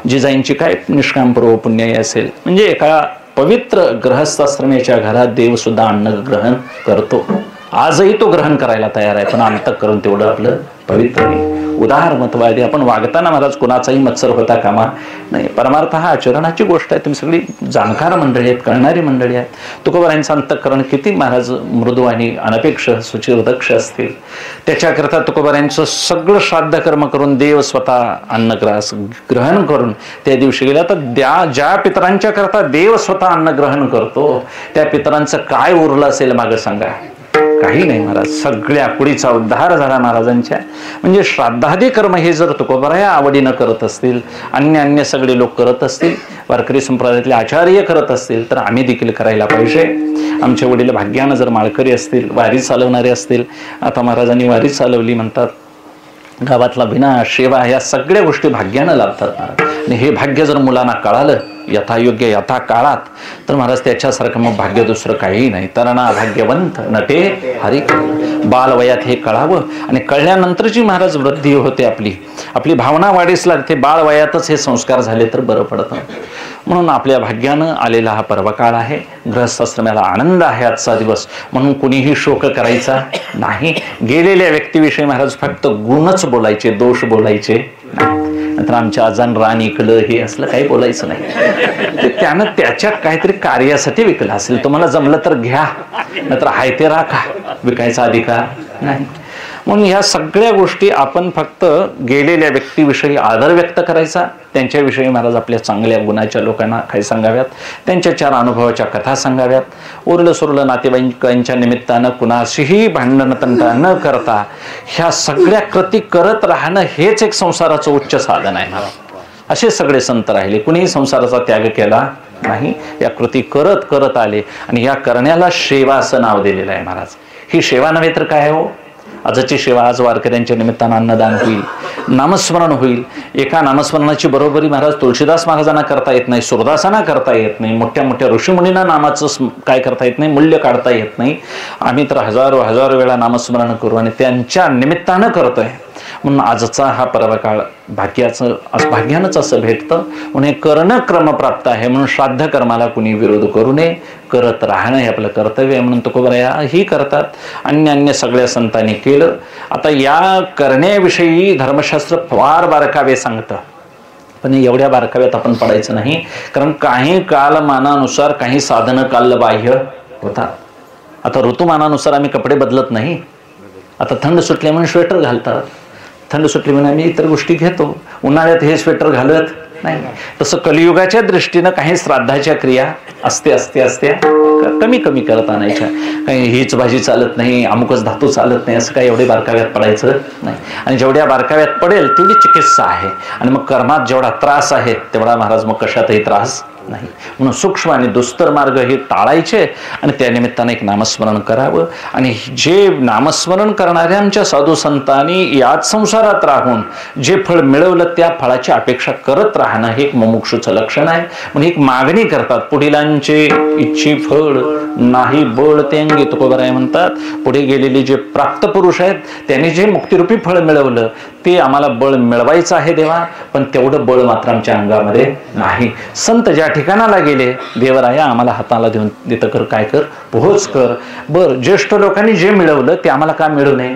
जिजाईंची काय निष्काम पूर्व पुण्य असेल. म्हणजे एका पवित्र गृहस्थाश्रमाच्या घरात देव सुद्धा अन्न ग्रहण करतो. आजही तो ग्रहण करायला तयार आहे, पण अंतःकरण तेवढं आपलं पवित्र नाही. उदाहरणत्वादी आपण वागताना महाराज कुणाचाही मत्सर होता कामा नाही. परमार्थ हा आचरणाची गोष्ट आहे. तुम्ही सगळी जाणकार मंडळी आहेत, कळणारी मंडळी आहेत. तुकोबारायांचं अंतःकरण किती महाराज मृदू आणि अनपेक्ष सुचिरदक्ष असतील. त्याच्याकरता तुकोबारायांचं सगळं श्राद्ध कर्म करून देव स्वतः अन्नग्रास ग्रहण करून त्या दिवशी गेला. तर ज्या पितरांच्या करता देव स्वतः अन्न ग्रहण करतो त्या पितरांचं काय उरलं असेल मागं सांगा? काही नाही महाराज. सगळ्या कुडीचा उद्धार झाला महाराजांच्या. म्हणजे श्राद्धादी कर्म हे जर तुकोबाराया आवडीनं करत असतील, अन्य सगळे लोक करत असतील, वारकरी संप्रदायातले आचार्य करत असतील, तर आम्ही देखील करायला पाहिजे. आमच्या वडील भाग्यानं जर माळकरी असतील, वारी चालवणारे असतील, आता महाराजांनी वारी चालवली म्हणतात, गावातला विना सेवा या सगळ्या गोष्टी भाग्यानं लाभतात. आणि हे भाग्य जर मुलांना कळालं यथायोग्य यथा काळात, तर महाराज त्याच्यासारखं मग भाग्य दुसरं काही नाही. तरणा भाग्यवंत नटे हरी. बालवयात हे कळावं आणि कळल्यानंतरची महाराज वृद्धी होते. आपली भावना वाढीस लागते. बालवयातच हे संस्कार झाले तर बरं पडतं. म्हणून आपल्या भाग्यानं आलेला हा पर्वकाळ आहे. गृहस्थाश्रमाला आनंद आहे आजचा दिवस. म्हणून कुणीही शोक करायचा नाही. गेलेल्या व्यक्तीविषयी महाराज फक्त गुणच बोलायचे, दोष बोलायचे नाही. नंतर आमच्या अजान रान इकलं हे असलं काही बोलायचं नाही. त्यानं त्याच्या काहीतरी कार्यासाठी विकलं असेल. तुम्हाला जमलं तर घ्या, नंतर हाय ते राखा. विकायचा अधिकार नाही. म्हणून ह्या सगळ्या गोष्टी आपण फक्त गेलेल्या व्यक्तीविषयी आदर व्यक्त करायचा. त्यांच्याविषयी महाराज आपल्या चांगल्या गुणाच्या लोकांना काही सांगाव्यात. त्यांच्या 4 अनुभवाच्या कथा सांगाव्यात. उरलं सुरलं नातेवाईकांच्या निमित्तानं कुणाशीही भांडण तंटा न करता ह्या सगळ्या कृती करत राहणं हेच एक संसाराचं उच्च साधन आहे महाराज. असे सगळे संत राहिले. कुणीही संसाराचा त्याग केला नाही. या कृती करत करत आले आणि या करण्याला सेवा असं नाव दिलेलं आहे महाराज. ही सेवा नव्हे तर काय हो? आजची सेवा, आज वारकऱ्यांच्या निमित्तानं अन्नदान होईल, नामस्मरण होईल. एका नामस्मरणाची बरोबरी महाराज तुळशीदास महाराजांना करता येत नाही, सुरदासांना करता येत नाही, मोठ्या मोठ्या ऋषीमुनींना नामाचं काय करता येत नाही, मूल्य काढता येत नाही. आम्ही तर हजारो वेळा नामस्मरण करू आणि त्यांच्या निमित्तानं करतोय. म्हणून आजचा हा पर्वकाळ भाग्यानंच असं भेटतं. म्हणून करणं क्रमप्राप्त आहे. म्हणून श्राद्ध कर्माला कुणी विरोध करू नये. करत राहणं हे आपलं कर्तव्य आहे. म्हणून तुकोबाराया ही करतात. अन्य सगळ्या संतांनी केलं. आता या करण्याविषयी धर्मशास्त्र फार बारकावे सांगतं, पण एवढ्या बारकाव्यात आपण पडायचं नाही. कारण काही कालमानानुसार काही साधनं कालबाह्य होतात. आता ऋतुमानानुसार आम्ही कपडे बदलत नाही. आता थंड सुटले म्हणून स्वेटर घालतात, थंड सुटली म्हणून आम्ही इतर गोष्टी घेतो. उन्हाळ्यात हे स्वेटर घालत नाही. तसं कलियुगाच्या दृष्टीनं काही श्राद्धाच्या क्रिया असते कमी करत आणायच्या. काही हीच भाजी चालत नाही, अमुकच धातू चालत नाही, असं काही एवढे बारकाव्यात पडायचं नाही. आणि जेवढ्या बारकाव्यात पडेल तेवढी चिकित्सा आहे. आणि मग कर्मात जेवढा त्रास आहे तेवढा महाराज मग कशातही त्रास नाही. म्हणून सूक्ष्म आणि दुस्तर मार्ग हे टाळायचे आणि त्या निमित्तानं एक नामस्मरण करावं. आणि जे नामस्मरण करणाऱ्यांच्या साधू संतांनी याच संसारात राहून जे फळ मिळवलं त्या फळाची अपेक्षा करत राहणं हे एक मुमुक्षुचं लक्षण आहे. म्हणून एक मागणी करतात, पुढीलांचे इच्छी फळ नाही बळ ते अंगी. तुकोबाराय म्हणतात, पुढे गेलेले जे प्राप्त पुरुष आहेत त्यांनी जे मुक्तिरूपी फळ मिळवलं ते आम्हाला बळ मिळवायचं आहे देवा, पण तेवढं बळ मात्र आमच्या अंगामध्ये नाही. संत ज्या ठिकाणाला गेले, देवराया आम्हाला हाताला देऊन देतं कर, काय कर, पोहोच कर. बरं, ज्येष्ठ लोकांनी जे मिळवलं ते आम्हाला का मिळू नये?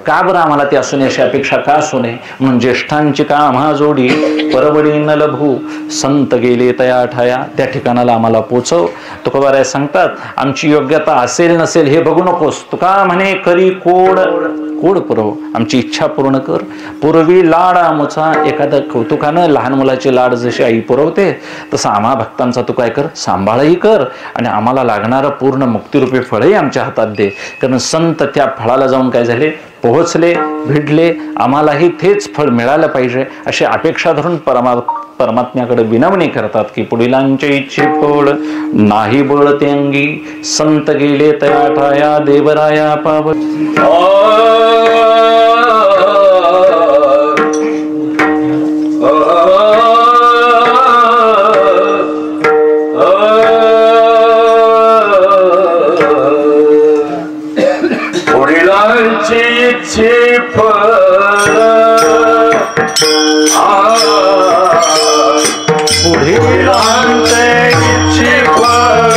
का बरं आम्हाला ते असू नये, अशी अपेक्षा का असू नये? म्हणून ज्येष्ठांची का आम्हा जोडी परवडी न लभू, संत गेले तया ठाया, त्या ठिकाणाला आम्हाला पोचव. तुकोबाराय सांगतात, आमची योग्यता असेल नसेल हे बघू नकोस. तुका म्हणे करी कोड पुरव, आमची इच्छा पूर्ण कर. पूर्वी लाड आमचा, एखाद्या कौतुकानं लहान मुलाचे लाड जशी आई पुरवते तसं आम्हा भक्तांचा तू काय कर, सांभाळही कर. आणि आम्हाला लागणारं पूर्ण मुक्तिरूपी फळही आमच्या हातात दे. कारण संत त्या फळाला जाऊन काय झाले, पोहोचले, भिडले. आम्हालाही तेच फळ मिळालं पाहिजे अशी अपेक्षा धरून परमात्म्याकडे विनवणी करतात की पुढीलांच्या इच्छे फळ नाही बळते अंगी संत गेले तया ठाया देवराया पाव पुढीलांची इच्छे फळ पुढीलांचे इच्छे फळ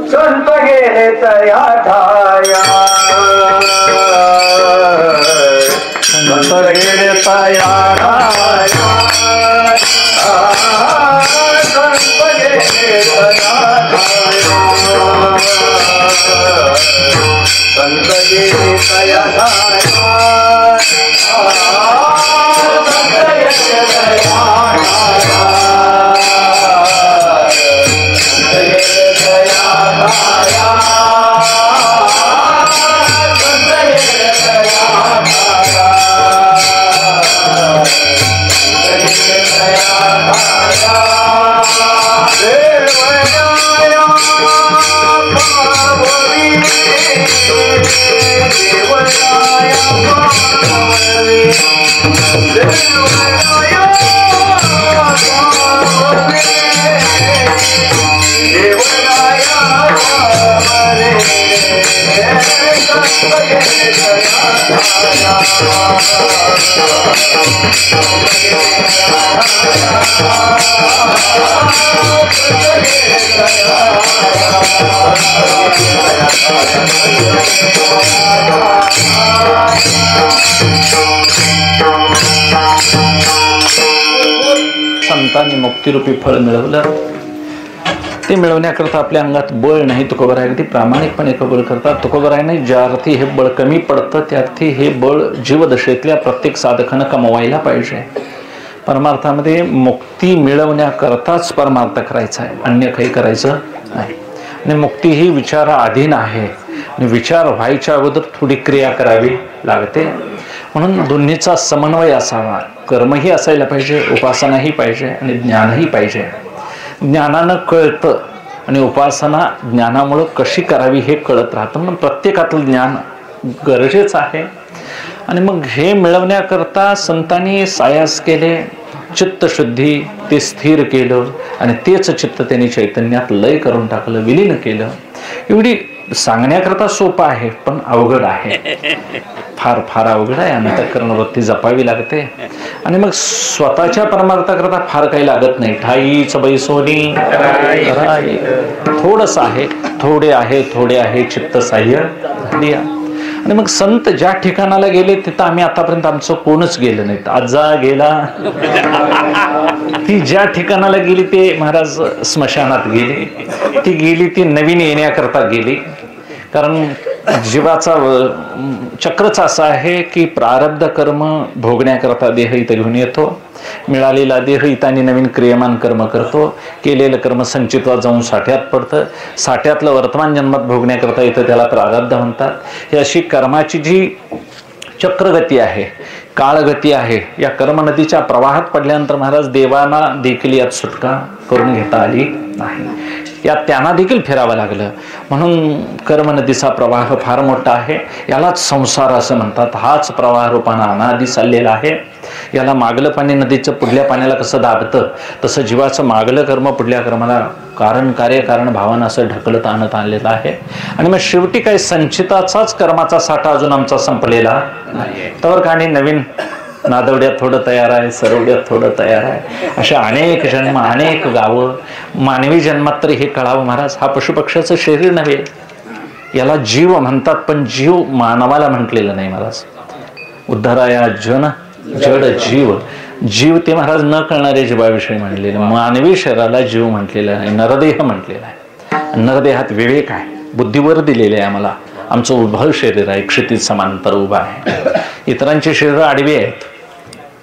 संत गेले तया ठाया संत गेले तया ठाया संत गेले तया ठाया संत गेले तया ठाया संत गेले तया संतांनी मुक्तिरूपी फळ मिळवलं. ते मिळवण्याकरता आपल्या अंगात बळ नाही. तुकोबराय अगदी प्रामाणिकपणे कबूल करतात. तुकोबरायने ज्या अर्थी हे बळ कमी पडतं त्या अर्थी हे बळ जीवदशेतल्या प्रत्येक साधकानं कमवायला पाहिजे. परमार्थामध्ये मुक्ती मिळवण्याकरताच परमार्थ करायचा आहे, अन्य काही करायचं नाही. आणि मुक्ती ही विचाराधीन आहे आणि विचार व्हायच्या अगोदर थोडी क्रिया करावी लागते. म्हणून दोन्हीचा समन्वय असावा. कर्मही असायला पाहिजे, उपासनाही पाहिजे आणि ज्ञानही पाहिजे. ज्ञानानं कळतं आणि उपासना ज्ञानामुळं कशी करावी हे कळत राहतं. म्हणून प्रत्येकातलं ज्ञान गरजेचं आहे. आणि मग हे मिळवण्याकरता संतांनी सायास केले, चित्तशुद्धी ते स्थिर केलं आणि तेच चित्त त्यांनी चैतन्यात लय करून टाकलं, विलीन केलं. एवढी सांगण्याकरता सोपं आहे पण अवघड आहे, फार फार अवघड आहे. अंतःकरण वृत्ती जपावी लागते. आणि मग स्वतःच्या परमार्थाकरता फार काही लागत नाही. ठाईच बैसोनी थोडंसं आहे, थोडे आहे चित्त साह्य लिया. आणि मग संत ज्या ठिकाणाला गेले तिथं आम्ही आतापर्यंत आमचं कोणच गेलं नाहीत. आजा गेला, ती ज्या ठिकाणाला गेली ते महाराज स्मशानात गेली. ती गेली ती नवीन येण्याकरता गेली. कारण जीवाचा चक्रच असं आहे की प्रारब्ध कर्म भोगण्याकरता देह इथं घेऊन येतो. मिळालेला देह इथं नवीन क्रियमान कर्म करतो. केलेलं कर्म संचितवात जाऊन साठ्यात पडतं. साठ्यातलं वर्तमान जन्मात भोगण्याकरता इथं त्याला प्रारब्ध म्हणतात. ही अशी कर्माची जी चक्रगती आहे, काळगती आहे, या कर्मनदीच्या प्रवाहात पडल्यानंतर महाराज देवांना देखील यात सुटका करून घेता आली नाही. यात त्यांना देखील फिरावं लागलं. म्हणून कर्मनदीचा प्रवाह फार मोठा आहे. यालाच संसार असं म्हणतात. हाच प्रवाह रूपानं अनादी चाललेला आहे. याला मागलं पाणी नदीचं पुढल्या पाण्याला कसं दाबतं तसं जीवाचं मागलं कर्म पुढल्या कर्माला कारण कार्यकारण भावानं असं ढकलत आणत आणलेलं आहे. आणि मग शेवटी काही संचिताचाच कर्माचा साठा अजून आमचा संपलेला नाही. तर काही नवीन नादवड्यात थोडं तयार आहे, सरवड्यात थोडं तयार आहे. अशा अनेक जन्म, अनेक गावं. मानवी जन्मात तरी हे कळावं महाराज, हा पशुपक्ष्याचं शरीर नव्हे. याला जीव म्हणतात पण जीव मानवाला म्हटलेलं नाही महाराज. उद्धराया जन जड जीव. जीव ते महाराज न कळणारे जीवाविषयी म्हणलेलं. मानवी शरीराला जीव म्हटलेलं नाही, नरदेह म्हटलेला आहे. नरदेहात विवेक आहे, बुद्धीवर दिलेले आहे आम्हाला. आमचं उभं शरीर आहे, क्षितिज समांतर उभं आहे. इतरांची शरीरं आडवी आहेत,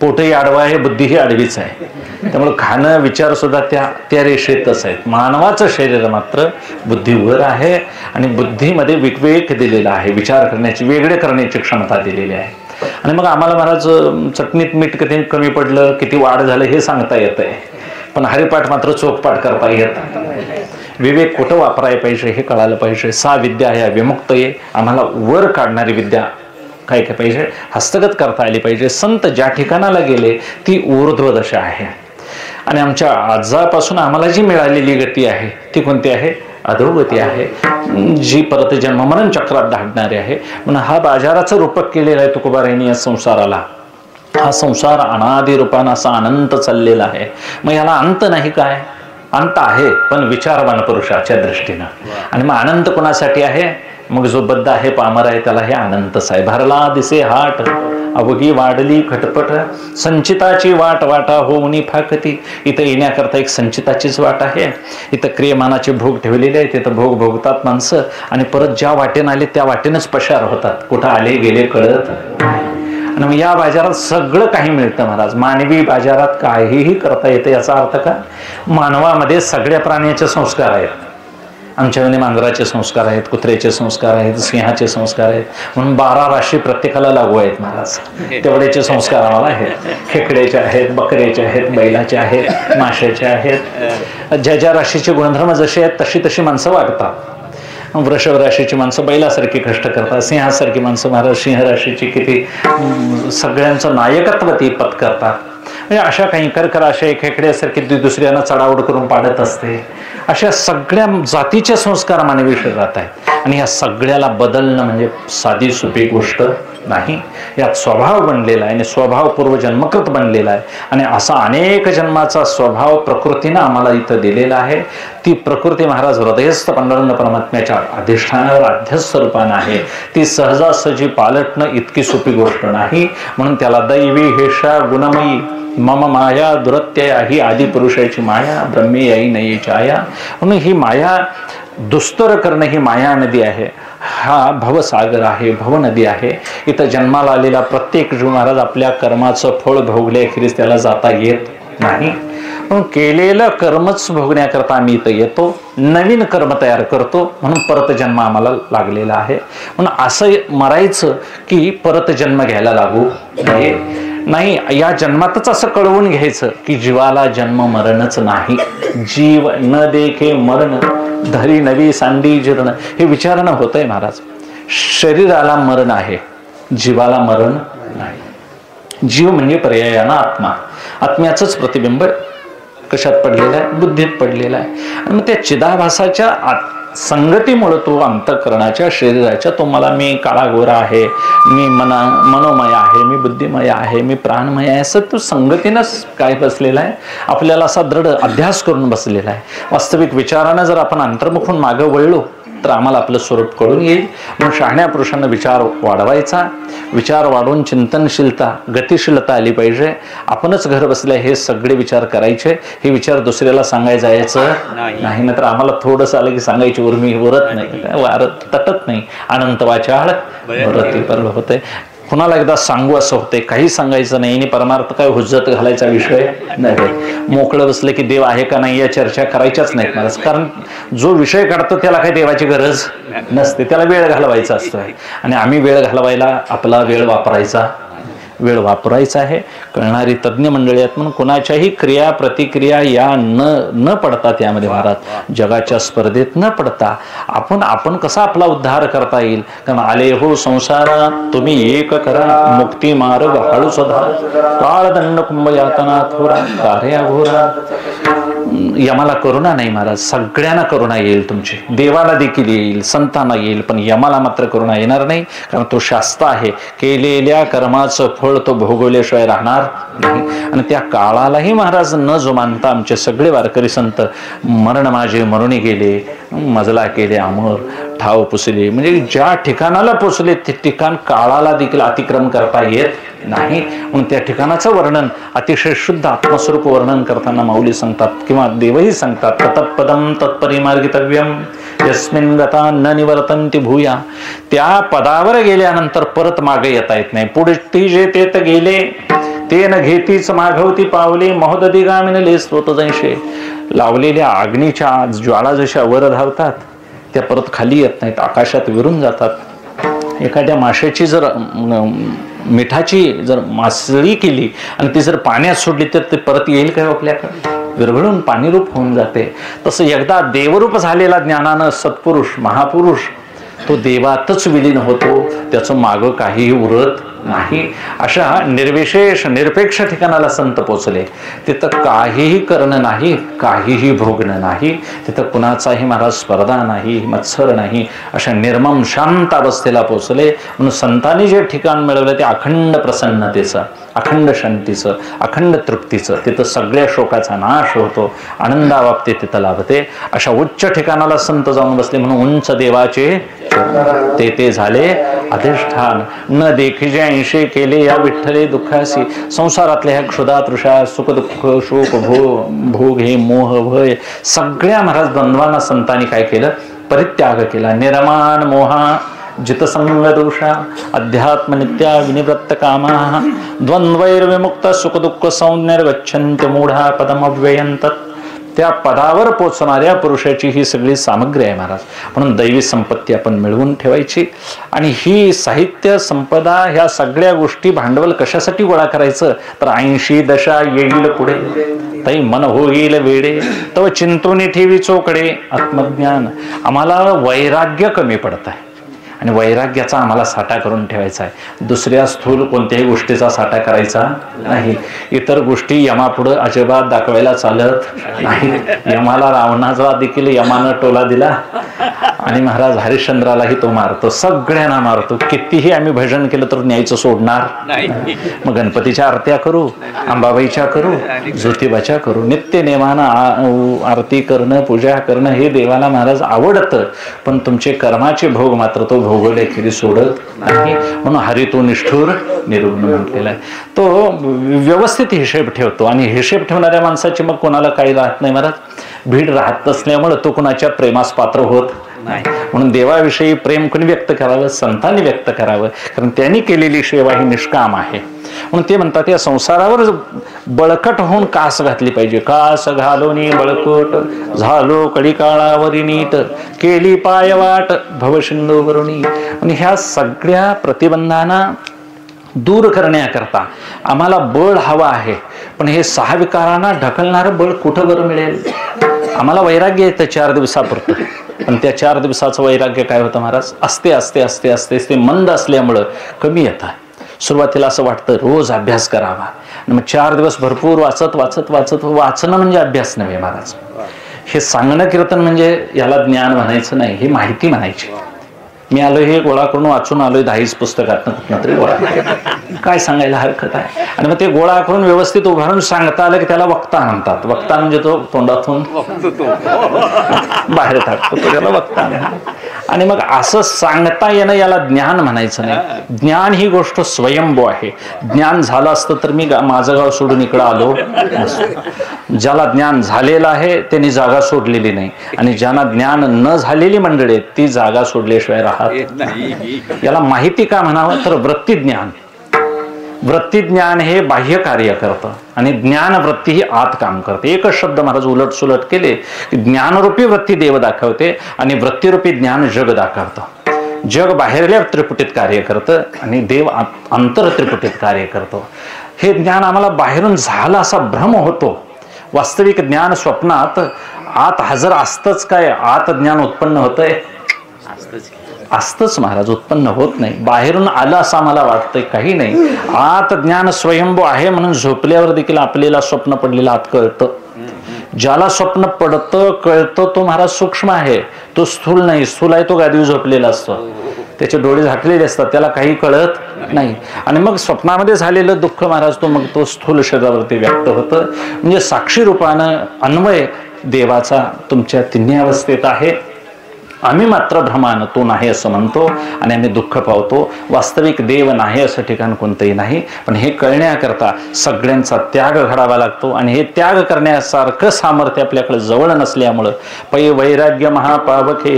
पोटही आडवा आहे, बुद्धीही आडवीच आहे. त्यामुळे खाणं विचार सुद्धा त्या रेषेतच आहेत. मानवाचं शरीर मात्र बुद्धीवर आहे आणि बुद्धीमध्ये विवेक दिलेला आहे, विचार करण्याची, वेगळे करण्याची क्षमता दिलेली आहे. आणि मग आम्हाला महाराज चटणीत मीठ किती कमी पडलं, किती वाढ झालं हे सांगता येतंय, पण हरिपाठ मात्र चोखपाठ करता येत. विवेक कुठं वापरायला पाहिजे हे कळायला पाहिजे. सा विद्या या विमुक्त आहे. आम्हाला वर काढणारी विद्या काय काय पाहिजे, हस्तगत करता आली पाहिजे. संत ज्या ठिकाणाला गेले ती ऊर्ध्व दशा आहे. आणि आमच्या आजापासून आम्हाला जी मिळालेली गती आहे ती कोणती आहे, अधोगती आहे, जी परत जन्म मरण चक्रात धाडणारी आहे. म्हणून हा बाजाराचं रूपक केलेलं आहे तुकोबारायांनी या संसाराला. हा संसार अनादी रूपानं असा अनंत चाललेला आहे. मग याला अंत नाही काय, अंत आहे पण विचारवान पुरुषाच्या दृष्टीनं. आणि मग अनंत कोणासाठी आहे, मग जो बद्ध आहे, पामर आहे, त्याला हे अनंतच आहे. भरला दिसे हाट अवघी वाढली खटपट, संचिताची वाट वाटा होऊनी फाकती. इथं येण्याकरता एक संचिताचीच वाट आहे. इथं क्रियमानाचे भोग ठेवलेले आहेत, तिथं भोग भोगतात माणसं आणि परत ज्या वाटेनं आले त्या वाटेनंच पशार होतात. कुठं आले गेले कळत. आणि मग या बाजारात सगळं काही मिळतं महाराज. मानवी बाजारात काहीही करता येतं. याचा अर्थ का, मानवामध्ये सगळ्या प्राण्याचे संस्कार आहेत. आमच्यामध्ये मांजराचे संस्कार आहेत, कुत्र्याचे संस्कार आहेत, सिंहाचे संस्कार आहेत. म्हणून 12 राशी प्रत्येकाला लागू आहेत महाराज. तेवढ्याचे संस्कार आम्हाला आहेत. खेकड्याचे आहेत, बकऱ्याचे आहेत, बैलाचे आहेत, माशाचे आहेत. ज्या ज्या राशीचे गुणधर्म जसे आहेत तशी तशी माणसं वागतात. वृषभ राशीची माणसं बैलासारखी कष्ट करतात, सिंहासारखी माणसं महाराज सिंह राशीची किती सगळ्यांचं नायकत्व ती पत्करतात. म्हणजे अशा काही कर्क राशी खेकड्यासारखी ती दुसऱ्यांना चढावड करून पाडत असते. अशा सगळ्या जातीचे संस्कार मानवी शरीरात आहेत आणि या सगळ्याला बदलणं म्हणजे साधी सोपी गोष्ट नाही. यात स्वभाव बनलेला आहे आणि स्वभाव पूर्वजन्मकृत बनलेला आहे आणि असा अनेक जन्माचा स्वभाव प्रकृतीनं आम्हाला इथं दिलेला आहे. ती प्रकृती महाराज हृदयस्थ पांडुरंग परमात्म्याच्या अधिष्ठानावर अध्यस्थ रूपानं आहे. ती सहजासहजी पालटणं इतकी सोपी गोष्ट नाही. म्हणून त्याला दैवी हेषा गुणमयी मम माया दुरत्यया, ही आदी पुरुषाची माया ब्रह्मे याई नये छाया. म्हणून ही माया दुस्तर करणं ही माया नदी आहे. हा भवसागर आहे, भवनदी आहे. इथं जन्माला आलेला प्रत्येक जीव महाराज आपल्या कर्माचं फळ भोगल्याखेरीज त्याला जाता येत नाही. म्हणून केलेलं कर्मच भोगण्याकरता आम्ही इथं येतो, नवीन कर्म तयार करतो. म्हणून परत जन्म आम्हाला लागलेला आहे. म्हणून असं मरायचं की परत जन्म घ्यायला लागू नये. नाही, या जन्मातच असं कळवून घ्यायचं की जीवाला जन्म मरणच नाही. जीव न देखे मरण धरी नवी सांडी जीर्ण, हे विचारणं होतंय महाराज. शरीराला मरण आहे, जीवाला मरण नाही. जीव म्हणजे पर्यायानं आत्मा, आत्म्याचंच प्रतिबिंब कशात पडलेलं आहे? बुद्धीत पडलेलं आहे. आणि मग त्या चिदाभासाच्या संगतीमुळे तो अंतःकरणाच्या शरीराच्या, तो मला मी काळा गोरा आहे, मी मनोमय आहे, मी बुद्धिमय आहे, मी प्राणमय आहे, असं तो संगतीनंच काय बसलेला आहे, आपल्याला असा दृढ अभ्यास करून बसलेला आहे. वास्तविक विचारानं जर आपण अंतर्मुखून मागं वळलो तर आम्हाला आपलं स्वरूप कळून येईल. म्हणून शहाण्या पुरुषांना विचार वाढवायचा, विचार वाढवून चिंतनशीलता गतिशीलता आली पाहिजे. आपणच घर बसल्या हे सगळे विचार करायचे, हे विचार दुसऱ्याला सांगायला जायचं नाही. तर आम्हाला थोडंसं आलं की सांगायची उर्मी उरत नाही, वारत तटत नाही. अनंत वाचाळ वरती परल होते. कुणाला एकदा सांगू असं होते, काही सांगायचं नाही आणि परमार्थ काय हुज्जत घालायचा विषय नाही. मोकळं बसलं की देव आहे का नाही या चर्चा करायच्याच नाहीत महाराज. कारण जो विषय काढतो त्याला काही देवाची गरज नसते, त्याला वेळ घालवायचा असतो. आणि आम्ही वेळ घालवायला आपला वेळ वापरायचा आहे. कळणारी तज्ज्ञ मंडळी आहेत म्हणून कोणाच्याही क्रिया प्रतिक्रिया या न पडता त्यामध्ये महाराज जगाच्या स्पर्धेत न पडता आपण कसा आपला उद्धार करता येईल. कारण आले हो संसारात तुम्ही एक करा, मुक्ती मार्ग हळू सदा, काळदंड कुंभ यातना थोरा, कार्या घोरा. यमाला करुणा नाही महाराज, सगळ्यांना करुणा येईल. तुमची देवाला देखील येईल, संतांना येईल, पण यमाला मात्र करुणा येणार नाही. कारण तो शास्त्र आहे, केलेल्या कर्माचं फळ तो भोगवल्याशिवाय राहणार नाही. आणि त्या काळालाही महाराज न जुमानता आमचे सगळे वारकरी संत मरण माझे मरुणी गेले, मजला केले अमर, ठाव पुसले, म्हणजे ज्या ठिकाणाला पोचले ते ठिकाण काळाला देखील अतिक्रम करता येत नाही. म्हणून त्या ठिकाणाचं वर्णन अतिशय शुद्ध आत्मस्वरूप वर्णन करताना माऊली सांगतात किंवा देवही सांगतात, तत्पदम तत्परिमार्गितव्यम यस्मिन् गता न निवर्तन्ति भूया. त्या पदावर गेल्यानंतर परत मागे येता येत नाही. पुढे जे तेत गेले ते न घेतीच मागवती पावले, महोदधिगामिनी स्तोत जैसे. लावलेल्या अग्नीच्या ज्वाळा जशा वर धावतात त्या परत खाली येत नाहीत, आकाशात विरून जातात. एखाद्या माशाची जर मिठाची जर मासळी केली आणि ती जर पाण्यात सोडली तर ते परत येईल काय आपल्याकडे? विरघळून पाणीरूप होऊन जाते. तसं एकदा देवरूप झालेला ज्ञानानं सत्पुरुष महापुरुष तो देवातच विलीन होतो, त्याचं मागं काहीही उरत नाही. अशा निर्विशेष निरपेक्ष ठिकाणाला संत पोचले. तिथं काहीही करणं नाही, काहीही भोगणं नाही, तिथं कुणाचाही महाराज स्पर्धा नाही, मत्सर नाही, अशा निर्मम शांत अवस्थेला पोचले. म्हणून संतांनी जे ठिकाण मिळवलं ते अखंड प्रसन्नतेचं, अखंड शांतीचं, अखंड तृप्तीचं. तिथं सगळ्या शोकाचा नाश होतो, आनंदाबाबतीत तिथं लाभते. अशा उच्च ठिकाणाला संत जाऊन बसले म्हणून उंच देवाचे ते झाले अधिष्ठान. न देखिजे ऐंशी केले या विठ्ठले दुःखासी. संसारातल्या ह्या क्षुधा तृषा सुख दुःख शोक भोग हे मोह भय सगळ्या महाराज द्वंद्वांना संतांनी काय केलं? परित्याग केला. निर्माण मोहा जितसंग दोषा अध्यात्म नित्या विनिवृत्त कामा द्वंद्वैर्विमुक्त सुख दुःख संज्ञर्गच्छन्त्य मूढा पदमव्ययंत. त्या पदावर पोचणाऱ्या पुरुषाची ही सगळी सामग्री आहे महाराज. म्हणून दैवी संपत्ती आपण मिळवून ठेवायची. आणि ही साहित्य संपदा ह्या सगळ्या गोष्टी भांडवल कशासाठी गोळा करायचं तर 80 दशा येईल पुढे. तै मन होईल वेडे तव चिंतून ठेवी चोकडे आत्मज्ञान. आम्हाला वैराग्य कमी पडत आहे आणि वैराग्याचा आम्हाला साठा करून ठेवायचा आहे. दुसऱ्या स्थूल कोणत्याही गोष्टीचा साठा करायचा नाही. इतर गोष्टी यमापुढं अजिबात दाखवायला चालत नाही. यमाला रावणाचा देखील यमानं टोला दिला आणि महाराज हरिश्चंद्रालाही तो मारतो, सगळ्यांना मारतो. कितीही आम्ही भजन केलं तर न्यायचं सोडणार नाही. मग गणपतीच्या आरत्या करू, अंबाबाईच्या करू, ज्योतिबाच्या करू, नित्य नेमानं आरती करणं, पूजा करणं हे देवाला महाराज आवडतं. पण तुमचे कर्माचे भोग मात्र तो भोगवले कधी सोडत नाही. म्हणून हरी तो निष्ठुर निर्गुण म्हटलेला आहे. तो व्यवस्थित हिशेब ठेवतो आणि हिशेब ठेवणाऱ्या माणसाची मग कोणाला काही राहत नाही महाराज. भीड राहत नसल्यामुळे तो कोणाच्या प्रेमास पात्र होत नाही. म्हणून देवाविषयी प्रेम कोणी व्यक्त करावं, संतांनी व्यक्त करावं, कारण त्यांनी केलेली सेवा ही निष्काम आहे. म्हणून ते म्हणतात या संसारावर बळकट होऊन कास घातली पाहिजे. कास घालोनी बळकट झालो कडी काळावरी नीट केली पायवाट भवसिंधूवरुणी. आणि ह्या सगळ्या प्रतिबंधांना दूर करण्याकरता आम्हाला बळ हवा आहे. पण हे 6 विकारांना ढकलणारं बळ कुठं बरं मिळेल? आम्हाला वैराग्य येतं 4 दिवसापुरतं, पण त्या 4 दिवसाचं वैराग्य काय होतं महाराज? असते असते असते असते ते मंद असल्यामुळं कमी येतं. सुरुवातीला असं वाटतं रोज अभ्यास करावा आणि मग 4 दिवस भरपूर वाचत वाचत वाचत वाचणं म्हणजे अभ्यास नव्हे महाराज. हे सांगणं कीर्तन म्हणजे याला ज्ञान म्हणायचं नाही, ही माहिती म्हणायची. मी आलो हे गोळा करून वाचून आलोय 10 पुस्तकातनं कुठनं तरी गोळा, काय सांगायला हरकत आहे? आणि मग ते गोळा करून व्यवस्थित उभारून सांगता आलं की त्याला वक्ता म्हणतात. वक्ता म्हणजे तो तोंडातून बाहेर टाकतो, तो त्याला वक्ता म्हणतात. आणि मग असं सांगता येणं याला ज्ञान म्हणायचं नाही. ज्ञान ही गोष्ट स्वयंभू आहे. ज्ञान झालं असतं तर मी माझं गाव सोडून इकडं आलो नसतो. ज्याला ज्ञान झालेलं आहे त्यांनी जागा सोडलेली नाही, आणि ज्यांना ज्ञान न झालेली मंडळी ती जागा सोडल्याशिवाय राहत नाही. याला माहिती का म्हणावं तर वृत्ती ज्ञान. वृत्ती ज्ञान हे बाह्य कार्य करतं आणि ज्ञान वृत्ती ही आत काम करते. एकच शब्द महाराज उलट सुलट केले की ज्ञानरूपी वृत्ती देव दाखवते आणि वृत्तीरूपी ज्ञान जग दाखवतं. जग बाहेरल्या त्रिपुटीत कार्य करतं आणि देव अंतर त्रिपुटीत कार्य करतो. हे ज्ञान आम्हाला बाहेरून झालं असा भ्रम होतो. वास्तविक ज्ञान स्वप्नात आत हजर असतंच काय? आत ज्ञान उत्पन्न होतंय? असतंच महाराज, उत्पन्न होत नाही. बाहेरून आलं असं आम्हाला वाटतंय, काही नाही. आत ज्ञान स्वयंभू आहे म्हणून झोपल्यावर देखील आपल्याला स्वप्न पडलेलं आत कळतं. ज्याला स्वप्न पडतं कळतं तो महाराज सूक्ष्म आहे, तो स्थूल नाही. स्थूल आहे तो गादीवर झोपलेला असतो, त्याचे डोळे झाकलेले असतात, त्याला काही कळत नाही. आणि मग स्वप्नामध्ये झालेलं दुःख महाराज तो स्थूल शरीरावरती व्यक्त होतं. म्हणजे साक्षी रूपानं अन्वय देवाचा तुमच्या तिन्ही अवस्थेत आहे. आम्ही मात्र भ्रमानं तो नाही असं म्हणतो आणि आम्ही दुःख पावतो. वास्तविक देव नाही असं ठिकाण कोणतंही नाही. पण हे कळण्याकरता सगळ्यांचा त्याग घडावा लागतो आणि हे त्याग करण्यासारखं सामर्थ्य आपल्याकडे जवळ नसल्यामुळं पै वैराग्य महापावके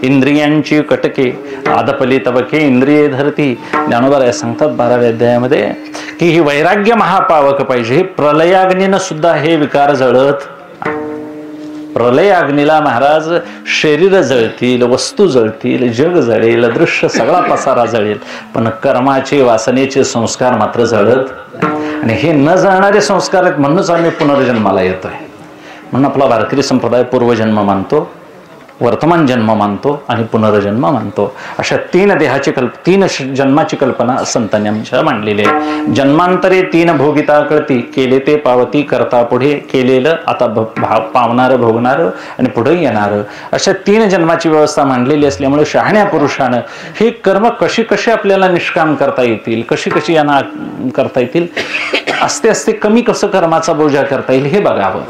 इंद्रियांची कटके आदपली तबके इंद्रिये धरती. ज्ञानोबा सांगतात 12व्या अध्यायामध्ये की ही वैराग्य महापावक पाहिजे. हे प्रलयाग्नीनं सुद्धा हे विकार जळत. प्रलय अग्नीला महाराज शरीर जळतील, वस्तू जळतील, जग जळेल, दृश्य सगळा पसारा जळेल, पण कर्माचे वासनेचे संस्कार मात्र जळत. आणि हे न जळणारे संस्कार आहेत म्हणूनच आम्ही पुनर्जन्माला येतोय. म्हणून आपला वारकरी संप्रदाय पूर्वजन्म मानतो, वर्तमान जन्म मानतो आणि पुनर्जन्म मानतो. अशा 3 देहाची 3 जन्माची कल्पना संतांनी आमच्या मांडलेली आहे. जन्मांतरे 3 भोगिता कळती केले ते पावती करता पुढे केलेलं आता पावणारं भोगणारं आणि पुढे येणारं. अशा 3 जन्माची व्यवस्था मांडलेली असल्यामुळे शहाण्या पुरुषानं हे कर्म कशी आपल्याला निष्काम करता येतील, कशी यांना करता येतील, असते असते कमी कसं कर्माचा बोजा करता येईल हे बघावं.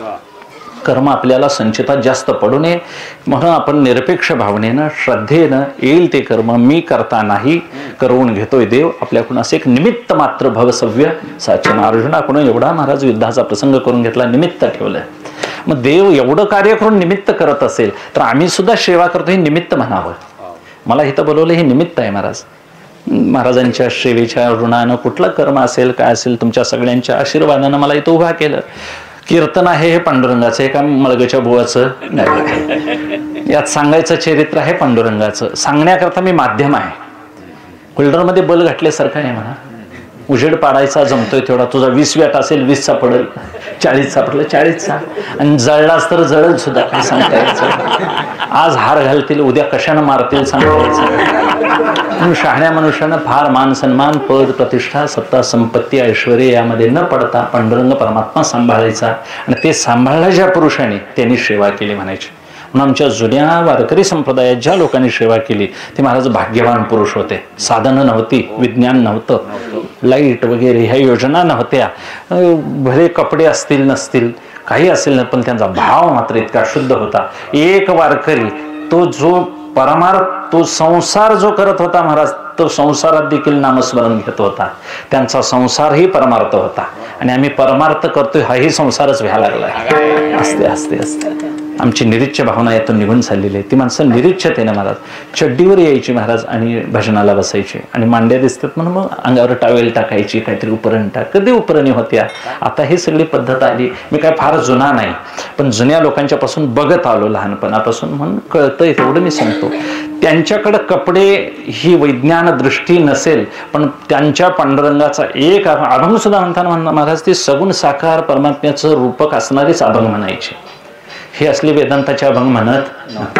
कर्म आपल्याला संचितात जास्त पडू नये म्हणून आपण निरपेक्ष भावनेनं श्रद्धेनं येईल ते कर्म मी करता नाही करून घेतोय देव आपल्याकडून. असं एक निमित्त मात्र भवसव्य साचन. अर्जुनाकडून एवढा महाराज युद्धाचा प्रसंग करून घेतला, निमित्त ठेवलं. मग देव एवढं कार्य करून निमित्त करत असेल तर आम्ही सुद्धा सेवा करतो हे निमित्त म्हणावं. मला इथं बोलवलं हे निमित्त आहे महाराज. महाराजांच्या सेवेच्या ऋणानं कुठलं कर्म असेल काय असेल तुमच्या सगळ्यांच्या आशीर्वादानं मला इथं उभा केलं. कीर्तन आहे हे पांडुरंगाचं, एका मळगच्या बुवाचं नाही. यात सांगायचं चरित्र आहे पांडुरंगाचं. सांगण्याकरता मी माध्यम आहे. होल्डरमध्ये बल घातल्यासारखं आहे म्हणा. उजेड पाडायचा जमतोय तेवढा, तुझा 20 वॅट असेल 20चा पडेल, 40चा पडलं 40चा, आणि जळलास तर जळल सुद्धा, काय सांगता यायचं. आज हार घालतील, उद्या कशानं मारतील सांगता यायचं. म्हणून शहाण्या मनुष्यानं फार मान सन्मान, पद, प्रतिष्ठा, सत्ता, संपत्ती, ऐश्वर यामध्ये न पडता पांडुरंग परमात्मा सांभाळायचा, आणि ते सांभाळण्याच्या पुरुषाने त्यांनी सेवा केली म्हणायची. म्हणून आमच्या जुन्या वारकरी संप्रदायात ज्या लोकांनी सेवा केली ते महाराज भाग्यवान पुरुष होते. साधनं नव्हती, विज्ञान नव्हतं, लाईट वगैरे ह्या योजना नव्हत्या, भले कपडे असतील नसतील काही असेल ना, पण त्यांचा भाव मात्र इतका शुद्ध होता. एक वारकरी तो जो परमार्थ, तो संसार जो करत होता महाराज, तो संसारात देखील नामस्मरण घेत होता. त्यांचा संसारही परमार्थ होता, आणि आम्ही परमार्थ करतोय हाही संसारच व्हायला लागलाय. असते असते असते आमची निरीच्छ भावना यातून निघून चाललेली आहे. ती माणसं निरीच्छतेने महाराज चड्डीवर यायची महाराज आणि भजनाला बसायचे, आणि मांड्या दिसतात म्हणून मग अंगावर टावेल टाकायची, काहीतरी उपरण टाक, कधी उपरणी होत्या. आता ही सगळी पद्धत आली. मी काय फार जुना नाही, पण जुन्या लोकांच्या पासून बघत आलो लहानपणापासून, म्हणून कळतंय तेवढं मी सांगतो. त्यांच्याकडे कपडे ही वैज्ञान दृष्टी नसेल, पण त्यांच्या पांडुरंगाचा एक अभंग सुद्धा म्हणताना महाराज ती सगुण साकार परमात्म्याचं रूपक असणारीच अभंग म्हणायचे. हे असले वेदांताचे अभंग म्हणत.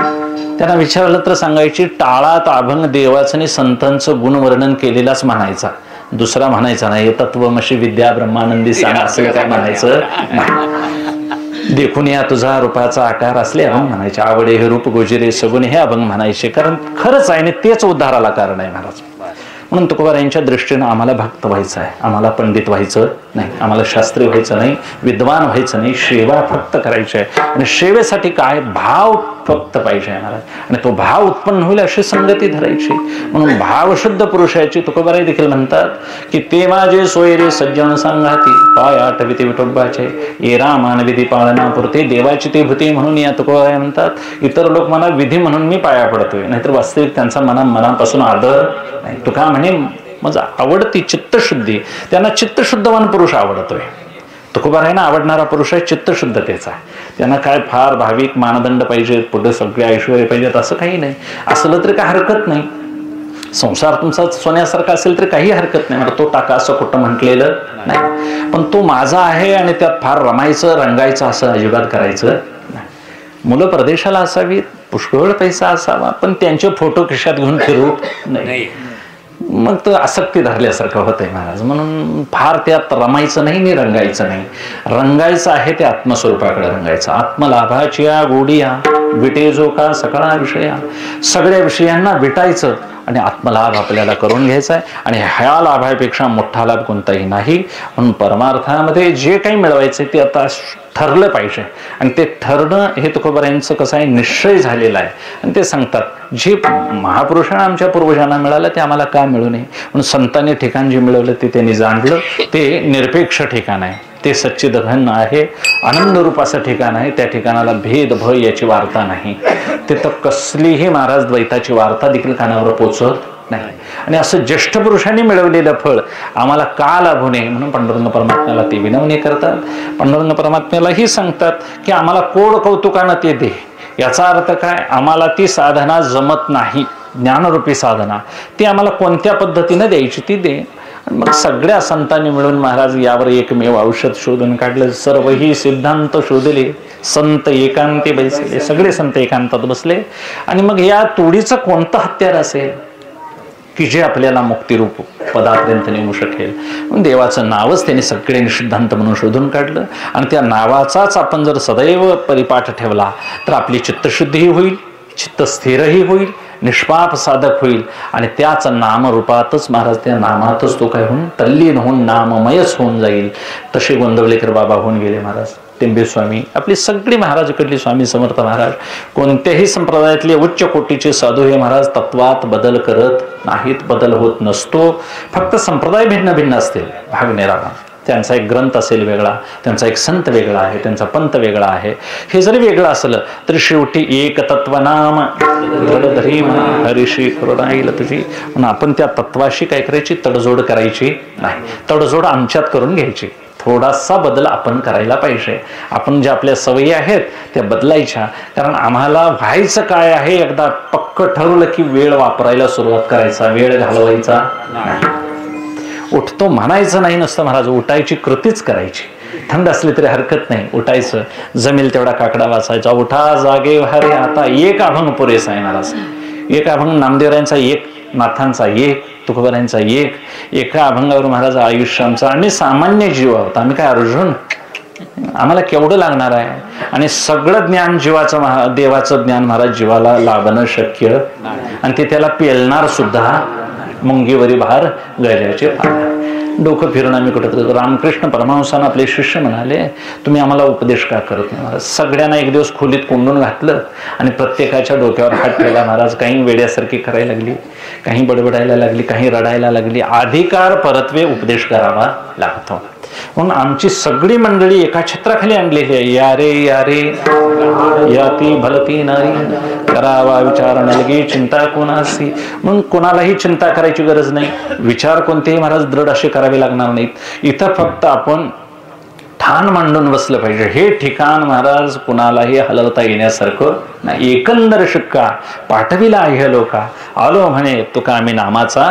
त्यांना विचारलं तर सांगायची, टाळात अभंग देवाचं आणि संतांचं गुणवर्णन केलेलाच म्हणायचा, दुसरा म्हणायचा नाही. तत्वमशी विद्या ब्रह्मानंदी सांग असं काय म्हणायचं नाही. देखून या तुझा रूपाचा आकार असले अभंग म्हणायचे. आवडे हे रूप गोजिरे सगुण हे अभंग म्हणायचे, कारण खरंच आहे आणि तेच उद्धाराला कारण आहे महाराज. म्हणून तुकोबारायांच्या दृष्टीनं आम्हाला भक्त व्हायचं आहे, आम्हाला पंडित व्हायचं नाही, आम्हाला शास्त्री व्हायचं नाही, विद्वान व्हायचं नाही, सेवा फक्त करायची आहे. आणि सेवेसाठी काय भाव फक्त पाहिजे आहे महाराज, आणि तो भाव उत्पन्न होईल अशी संगती धरायची. म्हणून भावशुद्ध पुरुषाची तुकोबाराय देखील म्हणतात की ते माझे सोयरे सज्जन सांगाती, पाय आठविते विठोबाचे ये रामान विधी पाळनापुरते देवाची ते भूती. म्हणून या तुकोबाराय म्हणतात, इतर लोक मला विधी म्हणून मी पाया पडतोय, नाहीतर वास्तविक त्यांचा मनापासून आदर नाही. तुका म्हणे माझा आवडती चित्तशुद्धी, त्यांना चित्तशुद्धवान पुरुष आवडतोय. तुकोबारायांना आवडणारा पुरुष आहे चित्तशुद्धतेचा. त्यांना काय फार भाविक मानदंड पाहिजे, पुढे सगळे ऐश्वर्य पाहिजेत असं काही नाही. असलं तरी काय हरकत नाही, संसार तुमचा सोन्यासारखा असेल तरी काही हरकत नाही, मला तो टाका असं कुठं म्हटलेलं नाही. पण तो माझा आहे आणि त्यात फार रमायचं रंगायचं असं अजिबात करायचं नाही. मुलं परदेशाला असावीत, पुष्कळ पैसा असावा, पण त्यांचे फोटो खिशात घेऊन फिरू नाही, मग तर आसक्ती धरल्यासारखं होतंय महाराज. म्हणून फार त्यात रमायचं नाही आणि रंगायचं नाही. रंगायचं आहे ते आत्मस्वरूपाकडे रंगायचं. आत्मलाभाची गोडिया विटे जो का सगळा विषया, सगळ्या विषयांना विटायचं आणि आत्मलाभ आपल्याला करून घ्यायचा आहे. आणि ह्या लाभापेक्षा मोठा लाभ कोणताही नाही. म्हणून परमार्थामध्ये जे काही मिळवायचं ते आता ठरलं पाहिजे, आणि ते ठरणं हे तुकोबारायांचं कसं आहे निश्चय झालेला आहे. आणि ते सांगतात जे महापुरुषांना आमच्या पूर्वजांना मिळालं ते आम्हाला का मिळू नये. म्हणून संतांनी ठिकाण जे मिळवलं ते त्यांनी जाणलं, ते निरपेक्ष ठिकाण आहे, ते सच्चिदघन आहे, आनंद रूपाचं ठिकाण आहे. त्या ठिकाणाला भेद भय याची वार्ता नाही, तिथं कसलीही महाराज द्वैताची वार्ता देखील कानावर पोचत नाही. आणि असं ज्येष्ठ पुरुषांनी मिळवलेलं फळ आम्हाला का लाभू नये म्हणून पांडुरंग परमात्म्याला ते विनवणी करतात. पांडुरंग परमात्म्यालाही सांगतात की आम्हाला कोड कौतुकानं ते दे. याचा अर्थ काय, आम्हाला ती साधना जमत नाही, ज्ञानरूपी साधना ती आम्हाला कोणत्या पद्धतीनं द्यायची ती दे. मग सगळ्या संतांनी मिळून महाराज यावर एकमेव औषध शोधून काढलं. सर्वही सिद्धांत शोधले, संत एकांती बसले, सगळे संत एकांतात बसले. आणि मग या तोडीचं कोणतं हत्यार असेल की जे आपल्याला मुक्तिरूप पदापर्यंत नेऊ शकेल. देवाचं नावच त्यांनी सगळे सिद्धांत म्हणून शोधून काढलं. आणि त्या नावाचाच आपण जर सदैव परिपाठ ठेवला तर आपली चित्तशुद्धीही होईल, चित्त स्थिरही होईल, निष्पाप साधक होईल. आणि त्याच नामरूपातच महाराज त्या नामातच तो काय होऊन तल्लीन होऊन नाममयच होऊन जाईल. तसे गोंदवलेकर बाबा होऊन गेले महाराज. टेंबे स्वामी, आपली सगळी महाराज इकडली स्वामी समर्थ महाराज, कोणत्याही संप्रदायातले उच्च कोटीचे साधू हे महाराज तत्वात बदल करत नाहीत, बदल होत नसतो. फक्त संप्रदाय भिन्न भिन्न असतील, भाग निराळा. त्यांचा एक ग्रंथ असेल वेगळा, त्यांचा एक संत वेगळा आहे, त्यांचा पंथ वेगळा आहे. हे जरी वेगळं असलं तरी शेवटी एक तत्वनाम हरिशी राहील तुझी. म्हणून आपण त्या तत्वाशी काय करायची, तडजोड करायची नाही, तडजोड आमच्यात करून घ्यायची. थोडासा बदल आपण करायला पाहिजे. आपण ज्या आपल्या सवयी आहेत त्या बदलायच्या. कारण आम्हाला व्हायचं काय आहे, एकदा पक्क ठरवलं की वेळ वापरायला सुरुवात करायचा, वेळ घालवायचा नाही. उठतो म्हणायचं नाही नसतं महाराज, उठायची कृतीच करायची. थंड असली तरी हरकत नाही, उठायचं, जमेल तेवढा काकडा वाचायचा. उठा जागे व्हारे आता, एक अभंग पुरेसा आहे महाराज. एक अभंग नामदेवरायांचा, एक नाथांचा, एक तुकोबारायांचा, एका अभंगावर महाराज आयुष्य आमचं. आणि सामान्य जीव आहोत आम्ही, काय अर्जुन? आम्हाला केवढं लागणार आहे? आणि सगळं ज्ञान जीवाचं, देवाचं ज्ञान महाराज जीवाला लाभणं शक्य, आणि ते त्याला पेलणार सुद्धा मुंगीवरी भार गैऱ्याचे फार. डोकं फिरून आम्ही कुठं. रामकृष्ण परमहंसांना आपले शिष्य म्हणाले, तुम्ही आम्हाला उपदेश का करत नाही महाराज? सगळ्यांना एक दिवस खोलीत कोंडून घातलं आणि प्रत्येकाच्या डोक्यावर हात ठेवला महाराज. काही वेड्यासारखी करायला लागली, काही बडबडायला लागली, काही रडायला लागली. अधिकार परत्वे उपदेश करावा लागतो. म्हणून आमची सगळी मंडळी एका छत्राखाली आणलेली आहे. या रे याती भलती नारी, करावा विचार नलगी चिंता कोणासी. म्हणून कोणालाही चिंता करायची गरज नाही. विचार कोणतेही महाराज दृढ असे करावे लागणार नाहीत. इथं फक्त आपण ठाण मांडून बसलं पाहिजे. हे ठिकाण महाराज कुणालाही हलवता येण्यासारखं नाही. एकंदर शिक्का पाठविला आहे लोका, आलो म्हणे तुका मी नामाचा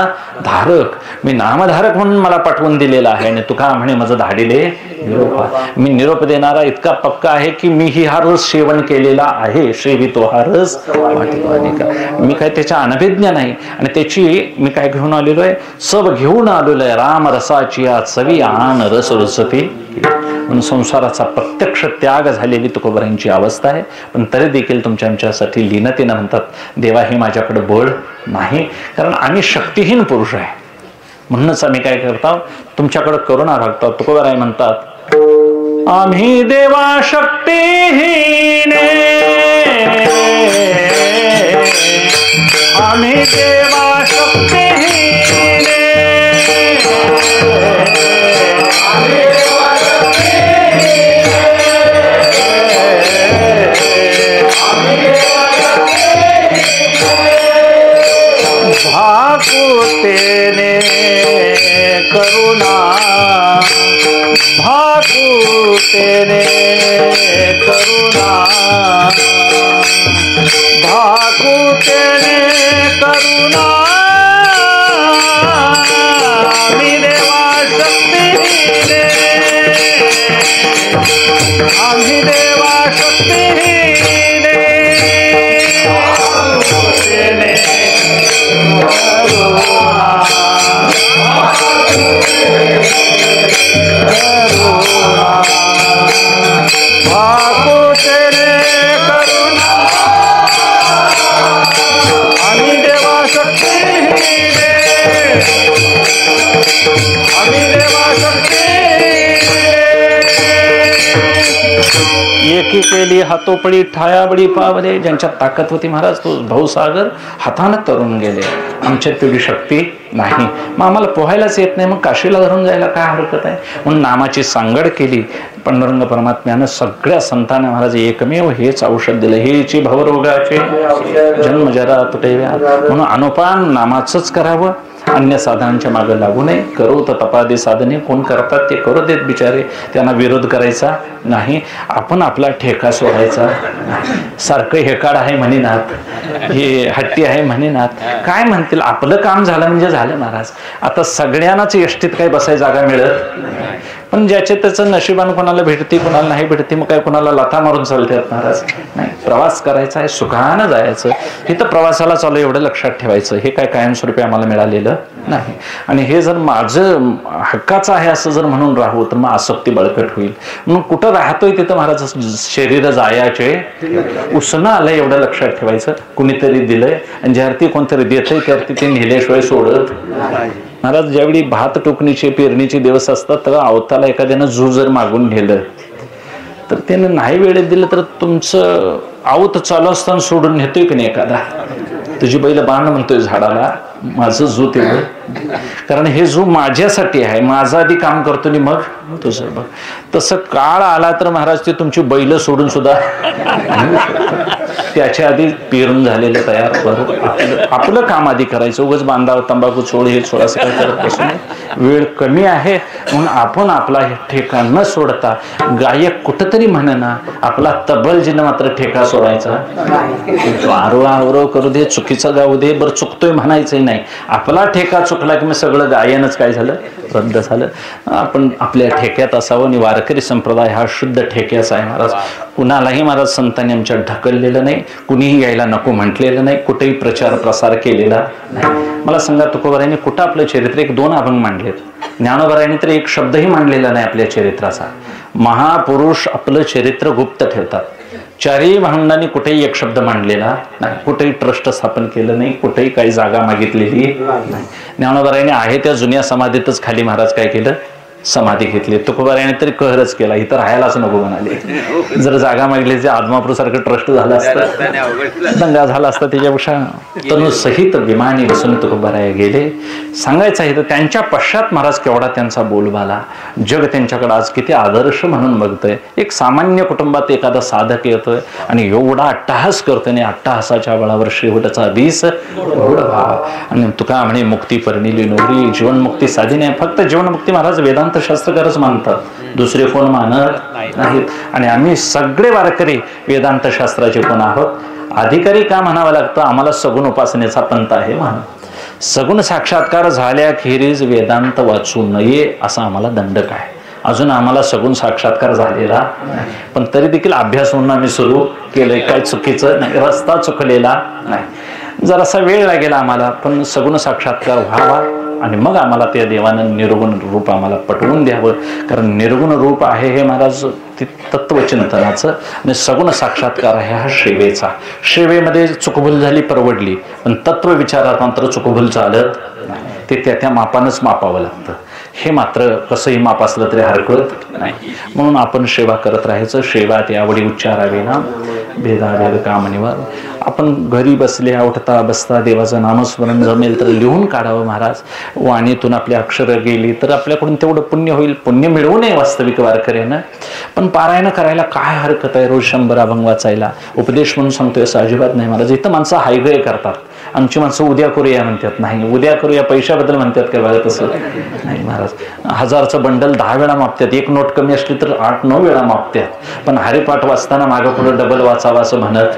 धारक. मी नामधारक म्हणून मला पाठवून दिलेला आहे. आणि तुका म्हणे माझं धाडिले निरोप. मी निरोप देणारा इतका पक्का आहे की मीही हा रस सेवन केलेला आहे. सेवितो हा रस मी काय त्याच्या अनभिज्ञ नाही. आणि त्याची मी काय घेऊन आलेलो आहे? सब घेऊन आलेलो आहे. राम रसाची या चवी आन रस रुचती. म्हणून संसाराचा प्रत्यक्ष त्याग झालेली तुकोबारांची अवस्था आहे. पण तरी देखील तुमच्या आमच्यासाठी लीनतेनं म्हणतात, देवा हे माझ्याकडे बळ नाही, कारण आम्ही शक्तिहीन पुरुष आहे. म्हणूनच आम्ही काय करतो? तुमच्याकडे करुणा भागतो. तुकोबाराय म्हणतात, आम्ही देवा शक्तिहीन, आम्ही देवा शक्तिहीन, भाकुतेने करुणा, भाकुतेने करुणा, भाकुतेने करुणा, आम्ही देवा शक्तिहीने, आम्ही देवा शक्तिहीने, भाकुतेने एकी केली हातोपडी ठायाबडी पावले. ज्यांच्यात ताकद होती महाराज तो भाऊसागर हाताने तरून गेले. आमच्यात तेवढी शक्ती नाही. मग आम्हाला पोहायलाच येत नाही, मग काशीला धरून जायला काय हरकत आहे? म्हणून नामाची सांगड केली. पांडुरंग परमात्म्यानं सगळ्या संतांना महाराज एकमेव हेच औषध दिलं. हेची भवरोगाचे जन्म जरा तुटे व्याध. म्हणून अनुपान नामाचंच करावं, अन्य साधनांच्या मागे लागू नये. करो तर तपादी साधने कोण करतात ते करू देत बिचारे, त्यांना विरोध करायचा नाही. आपण आपला ठेका सोडायचा. सारखं हेकाड आहे म्हणेनात, हे हट्टी आहे म्हणेनात, काय म्हणतील? आपलं काम झालं म्हणजे झालं महाराज. आता सगळ्यांनाच एसटीत काही बसायची जागा मिळत, पण ज्याचे त्याचं नशिबान कोणाला भेटते कोणाला नाही भेटते. मग काय कोणाला लथा मारून चालतात महाराज? नाही, प्रवास करायचा आहे, सुखानं जायचं. हे तर प्रवासाला चालू एवढं लक्षात ठेवायचं. हे काय कायमस्वरूपी आम्हाला मिळालेलं नाही. आणि हे जर माझं हक्काचं आहे असं जर म्हणून राहू तर मग आसक्ती बळकट होईल. म्हणून कुठं राहतोय तिथं महाराज शरीर जायाचे उसणं आलंय एवढं लक्षात ठेवायचं. कुणीतरी दिलंय आणि ज्यावरती कोणतरी देतंय त्यावरती ते नेल्याशिवाय सोडत महाराज. ज्यावेळी भात टोकणीचे पेरणीचे दिवस असतात तेव्हा अवताला एखाद्यानं जू जर मागून नेलं तर त्यानं नाही वेळेत दिलं तर तुमचं आवत चालू असताना सोडून नेतोय की नाही एखादा? तुझी बैल बाण म्हणतोय झाडाला, माझं जू तेवढं, कारण हे जू माझ्यासाठी आहे, माझं आधी काम करतो आणि मग तुझं बघ. तसं काळ आला तर महाराज ते तुमची बैल सोडून सुद्धा त्याच्या आधी पेरून झालेलं तयार करू. आपलं काम आधी करायचं. उगाच बांधावं तंबाखू सोड हे सोड असं काय करत बसू नये. वेळ कमी आहे म्हणून आपण आपला ठेका न सोडता, गायक कुठंतरी म्हणना आपला तबलजीनं मात्र ठेका सोडायचा. आरव करू दे, चुकीचं गाऊ दे, बरं चुकतोय म्हणायचंही नाही. आपला ठेका चुकला की मग सगळं गायनच काय झालं, रद्द झालं. आपण आपल्या ठेक्यात असावं. आणि वारकरी संप्रदाय हा शुद्ध ठेक्याचा आहे महाराज. कुणालाही महाराज संतांनी आमच्या ढकललेलं नाही, कुणीही यायला नको म्हटलेलं नाही, कुठेही प्रचार प्रसार केलेला नाही. मला सांगा तुकोबारायांनी कुठं आपलं चरित्र, एक 2 अभंग मांडलेत. ज्ञानोबारायांनी तर एक शब्दही मांडलेला नाही आपल्या चरित्राचा. महापुरुष आपलं चरित्र गुप्त ठेवतात. 4ही भांडांनी कुठेही एक शब्द मांडलेला नाही, कुठेही ट्रस्ट स्थापन केलं नाही, कुठेही काही जागा मागितलेली नाही. ज्ञानोबारायांनी आहे त्या जुन्या समाधीतच खाली महाराज काय केलं, समाधी घेतली. तुकोबारायांनी तरी कहरच केला, इथं राहायलाच नको म्हणाले. जर जागा मागली जे आदमापूर सारखं ट्रस्ट झालं असतं, दंगा झाला असता, त्याच्यापेक्षा तनु सहित विमानी बसून तुकोबाराय गेले. सांगायचं आहे तर त्यांच्या पश्चात महाराज केवढा त्यांचा बोलबाला. जग त्यांच्याकडे आज किती आदर्श म्हणून बघतोय. एक सामान्य कुटुंबात एखादा साधक येतोय आणि एवढा अट्टहास करतोय, आणि अट्टहासाच्या बळावर शेवटचा 20 भाव. आणि तुका म्हणे मुक्ती परिणिली नोरी, जीवनमुक्ती साधी नाही. फक्त जीवनमुक्ती महाराज वेदांत शास्त्रकारच मानतात, दुसरे कोण मानत नाहीत. आणि आम्ही सगळे वारकरी वेदांत शास्त्राचे कोण आहोत, अधिकारी का म्हणावं लागतं, आम्हाला सगुण उपासनेचा पंथ आहे म्हणून. सगुण साक्षात्कार झाल्याखेरीज वेदांत वाचू नये असा आम्हाला दंडक आहे. अजून आम्हाला सगुण साक्षात्कार झालेला नाही, पण तरी देखील अभ्यास म्हणून आम्ही सुरू केलंय. काय चुकीचं नाही, रस्ता चुकलेला नाही. जरासा वेळ लागेल आम्हाला, पण सगुण साक्षात्कार व्हावा आणि मग आम्हाला त्या देवानं निर्गुण रूप आम्हाला पटवून द्यावं. कारण निर्गुण रूप आहे हे महाराज तत्वचिंतनाचं, आणि सगुण साक्षात्कार आहे हा सेवेचा. सेवेमध्ये चुकभूल झाली परवडली, पण तत्व विचारात मात्र चुकभूल चालत नाही. ते त्या मापानंच मापावं लागतं. हे मात्र कसंही माप असलं तरी हरकत नाही. म्हणून आपण सेवा करत राहायचं. सेवा ते आवडी उच्चारावे ना भेदाभेद कामनिवार. आपण घरी बसल्या उठता बसता देवाचं नामस्मरण जमेल तर लिहून काढावं महाराज. वाणीतून आपली अक्षरं गेली तर आपल्याकडून तेवढं पुण्य होईल. पुण्य मिळवू नये वास्तविक वारकऱ्यानं, पण पारायण करायला काय हरकत आहे. रोज 100 अभंग वाचायला. उपदेश म्हणून सांगतोय असं अजिबात नाही महाराज. इथं माणसं हायगय करतात. आमची माणसं उद्या करूया म्हणतात. नाही, उद्या करूया पैशाबद्दल म्हणतात काय बघा, तसं नाही महाराज. 1000चं बंडल 10 वेळा मापतात. एक नोट कमी असली तर 8-9 वेळा मापतात. पण हरिपाठ वाचताना मागं पुढे डबल वाचावा असं म्हणत,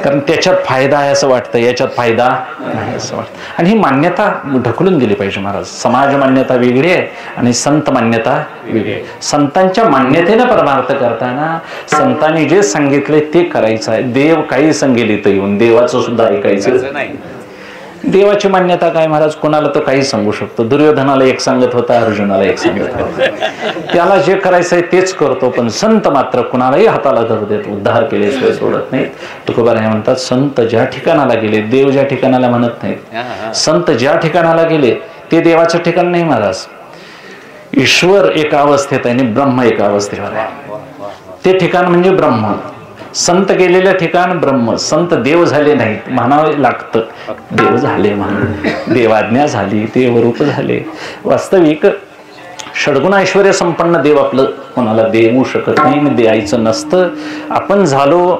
कारण त्याच्यात फायदा आहे असं वाटतं, याच्यात फायदा नाही असं वाटतं. आणि ही मान्यता ढकलून दिली पाहिजे महाराज. समाज मान्यता वेगळी आहे आणि संत मान्यता वेगळी. संतांच्या मान्यतेनं परमार्थ करताना संतांनी जे सांगितले ते करायचं आहे. देव काही सांगेल इथं येऊन, देवाचं सुद्धा ऐकायचं नाही. देवाची मान्यता काय महाराज, कोणाला तो काही सांगू शकतो. दुर्योधनाला एक सांगत होता, अर्जुनाला एक सांगत होता. त्याला जे करायचंय तेच करतो, पण संत मात्र कुणालाही हाताला धरू देत, उद्धार केल्याशिवाय सोडत नाहीत. तुकोबाराय म्हणतात, संत ज्या ठिकाणाला गेले, देव ज्या ठिकाणाला म्हणत नाहीत. संत ज्या ठिकाणाला गेले ते देवाचं ठिकाण नाही महाराज. ईश्वर एका अवस्थेत आहे आणि ब्रह्म एका अवस्थेवर आहे. ते ठिकाण म्हणजे ब्रह्म. संत गेलेलं ठिकाण ब्रह्म. संत देव झाले नाहीत म्हणावे लागतं. देव झाले म्हणून देवाज्ञा झाली, देवरूप झाले. वास्तविक षडगुण ऐश्वर्य संपन्न देव आपलं कोणाला देऊ शकत नाही, द्यायचं नसतं. आपण झालो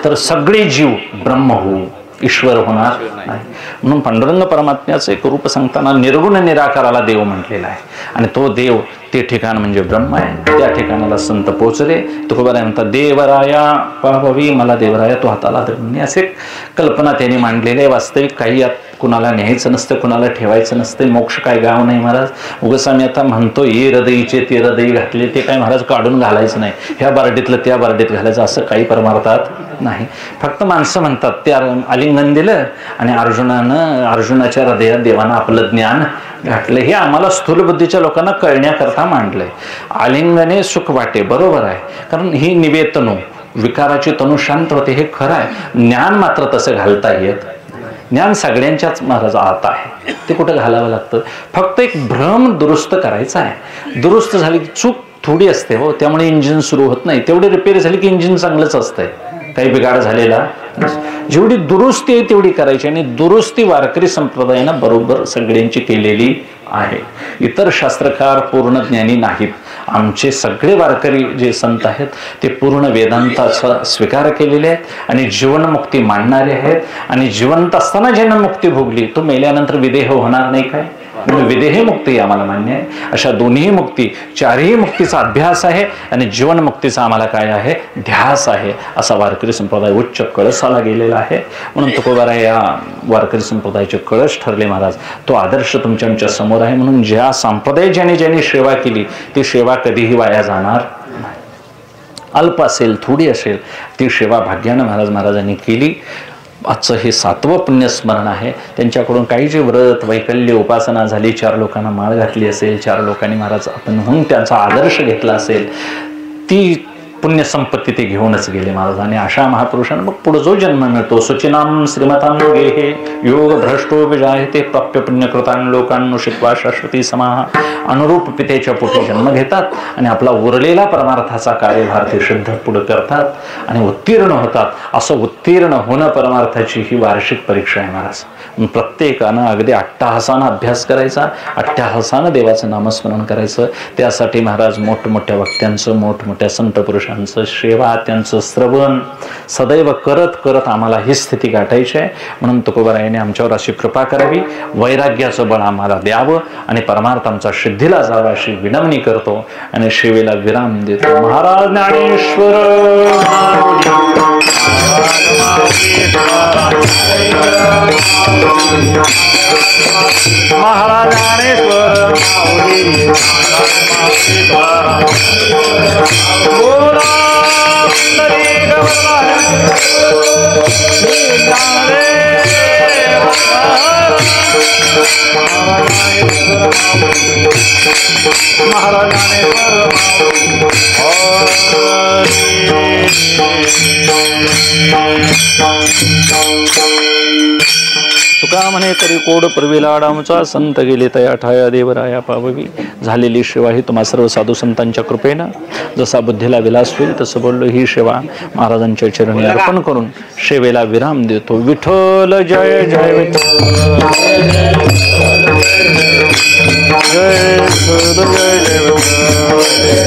तर सगळे जीव ब्रह्म होऊ, ईश्वर होणार नाही. म्हणून पांडुरंग परमात्म्याचं एक रूप सांगताना निर्गुण निराकाराला देव म्हटलेला आहे. आणि तो देव ते ठिकाण म्हणजे ब्रह्म आहे. त्या ठिकाणाला संत पोचले. तुकोबाराय म्हणतात, देवराया पाहावी मला देवराया तो हाताला धरून, असे कल्पना त्यांनी मांडलेले आहे. वास्तविक काही यात कुणाला न्यायचं नसतं, कुणाला ठेवायचं नसतं. मोक्ष काय गाव नाही महाराज. उगाच आम्ही आता म्हणतो ये हृदयीचे ते हृदय घातले, ते काय महाराज काढून घालायचं नाही. ह्या बारडीतलं त्या बारडीत घालायचं असं काही परमार्थात नाही. फक्त माणसं म्हणतात ते आलिंगन दिलं आणि अर्जुनाच्या हृदयात देवानं आपलं ज्ञान घातलं. हे आम्हाला स्थूल बुद्धीच्या लोकांना कळण्याकरता मांडलंय. आलिंगने सुख वाटे, बरोबर आहे, कारण ही निवेतनो विकाराची तनु शांत होते, हे खरं आहे. ज्ञान मात्र तसं घालता येत. ज्ञान सगळ्यांच्याच महाराज आत आहे, ते कुठं घालावं लागतं. फक्त एक भ्रम दुरुस्त करायचा आहे. दुरुस्त झाली की चूक थोडी असते हो, त्यामुळे इंजिन सुरू होत नाही. तेवढी रिपेअर झाली की इंजिन चांगलंच असतंय, काही बिघाड झालेला जेवढी दुरुस्ती आहे तेवढी करायची, आणि दुरुस्ती वारकरी संप्रदायानं बरोबर सगळ्यांची केलेली आहे. इतर शास्त्रकार पूर्ण ज्ञानी नाहीत. आमचे सगळे वारकरी जे संत आहेत ते पूर्ण वेदांताचा स्वीकार केलेले आहेत आणि जीवनमुक्ती मांडणारे आहेत. आणि जिवंत असताना ज्यांना मुक्ती भोगली तो मेल्यानंतर विदेह होणार नाही काय? विदेही मुक्ती आम्हाला मान्य आहे. अशा दोन्ही मुक्ती, चारही मुक्तीचा अभ्यास आहे आणि जीवनमुक्तीचा आम्हाला काय आहे? ध्यास आहे. असा वारकरी संप्रदाय उच्च कळसाला गेलेला आहे. म्हणून तुकोबाराय या वारकरी संप्रदायाचे कळस ठरले महाराज. तो आदर्श तुमच्या आमच्या समोर आहे. म्हणून ज्या संप्रदाय ज्यांनी सेवा केली ती सेवा कधीही वाया जाणार नाही. अल्प असेल थोडी असेल ती सेवा भाग्यानं महाराजांनी केली. आजचं हे 7वं पुण्यस्मरण आहे. त्यांच्याकडून काही जे व्रत वैकल्य उपासना झाली, 4 लोकांना माळ घातली असेल, 4 लोकांनी महाराज आपण म्हणून त्यांचा आदर्श घेतला असेल, ती पुण्यसंपत्ती ते घेऊनच गेले महाराज. आणि अशा महापुरुषांना मग पुढे जो जन्म मिळतो सुचिनाम श्रीमतां गेहे योग भ्रष्टो विजायते प्राप्य पुण्यकृतां लोकांनो शित्वा शाश्वती समाहा. अनुरूप पितेच्या पोटी जन्म घेतात आणि आपला उरलेला परमार्थाचा कार्यभार ते शुद्ध पुढे करतात आणि उत्तीर्ण होतात. असं उत्तीर्ण होणं परमार्थाची ही वार्षिक परीक्षा आहे महाराज. प्रत्येकानं अगदी अट्टहासानं अभ्यास करायचा, अट्टहासानं देवाचं नामस्मरण करायचं. त्यासाठी महाराज मोठमोठ्या वक्त्यांचं, मोठमोठ्या संत पुरुषांचं सेवा, त्यांचं श्रवण सदैव करत करत आम्हाला ही स्थिती गाठायची आहे. म्हणून तुकोबारायाने आमच्यावर अशी कृपा करावी, वैराग्याचं बळ आम्हाला द्यावं आणि परमार्थ आमचा सिद्धीला जावा अशी विनवणी करतो आणि सेवेला विराम देतो. महाराज ज्ञानेश्वर महाराज ज्ञानेश्वर तुका म्हणे तरी कोड प्रविलाडामचा संत गेले तया ठाया देवराया पाववी. झालेली सेवा ही तुम्हा सर्व साधू संतांच्या कृपेनं जसा बुद्धीला विलास होईल तसं बोललो ही सेवा महाराजांच्या चरणी अर्पण करून सेवेला विराम देतो. विठ्ठल जय जय विठ्ठल जय जय जय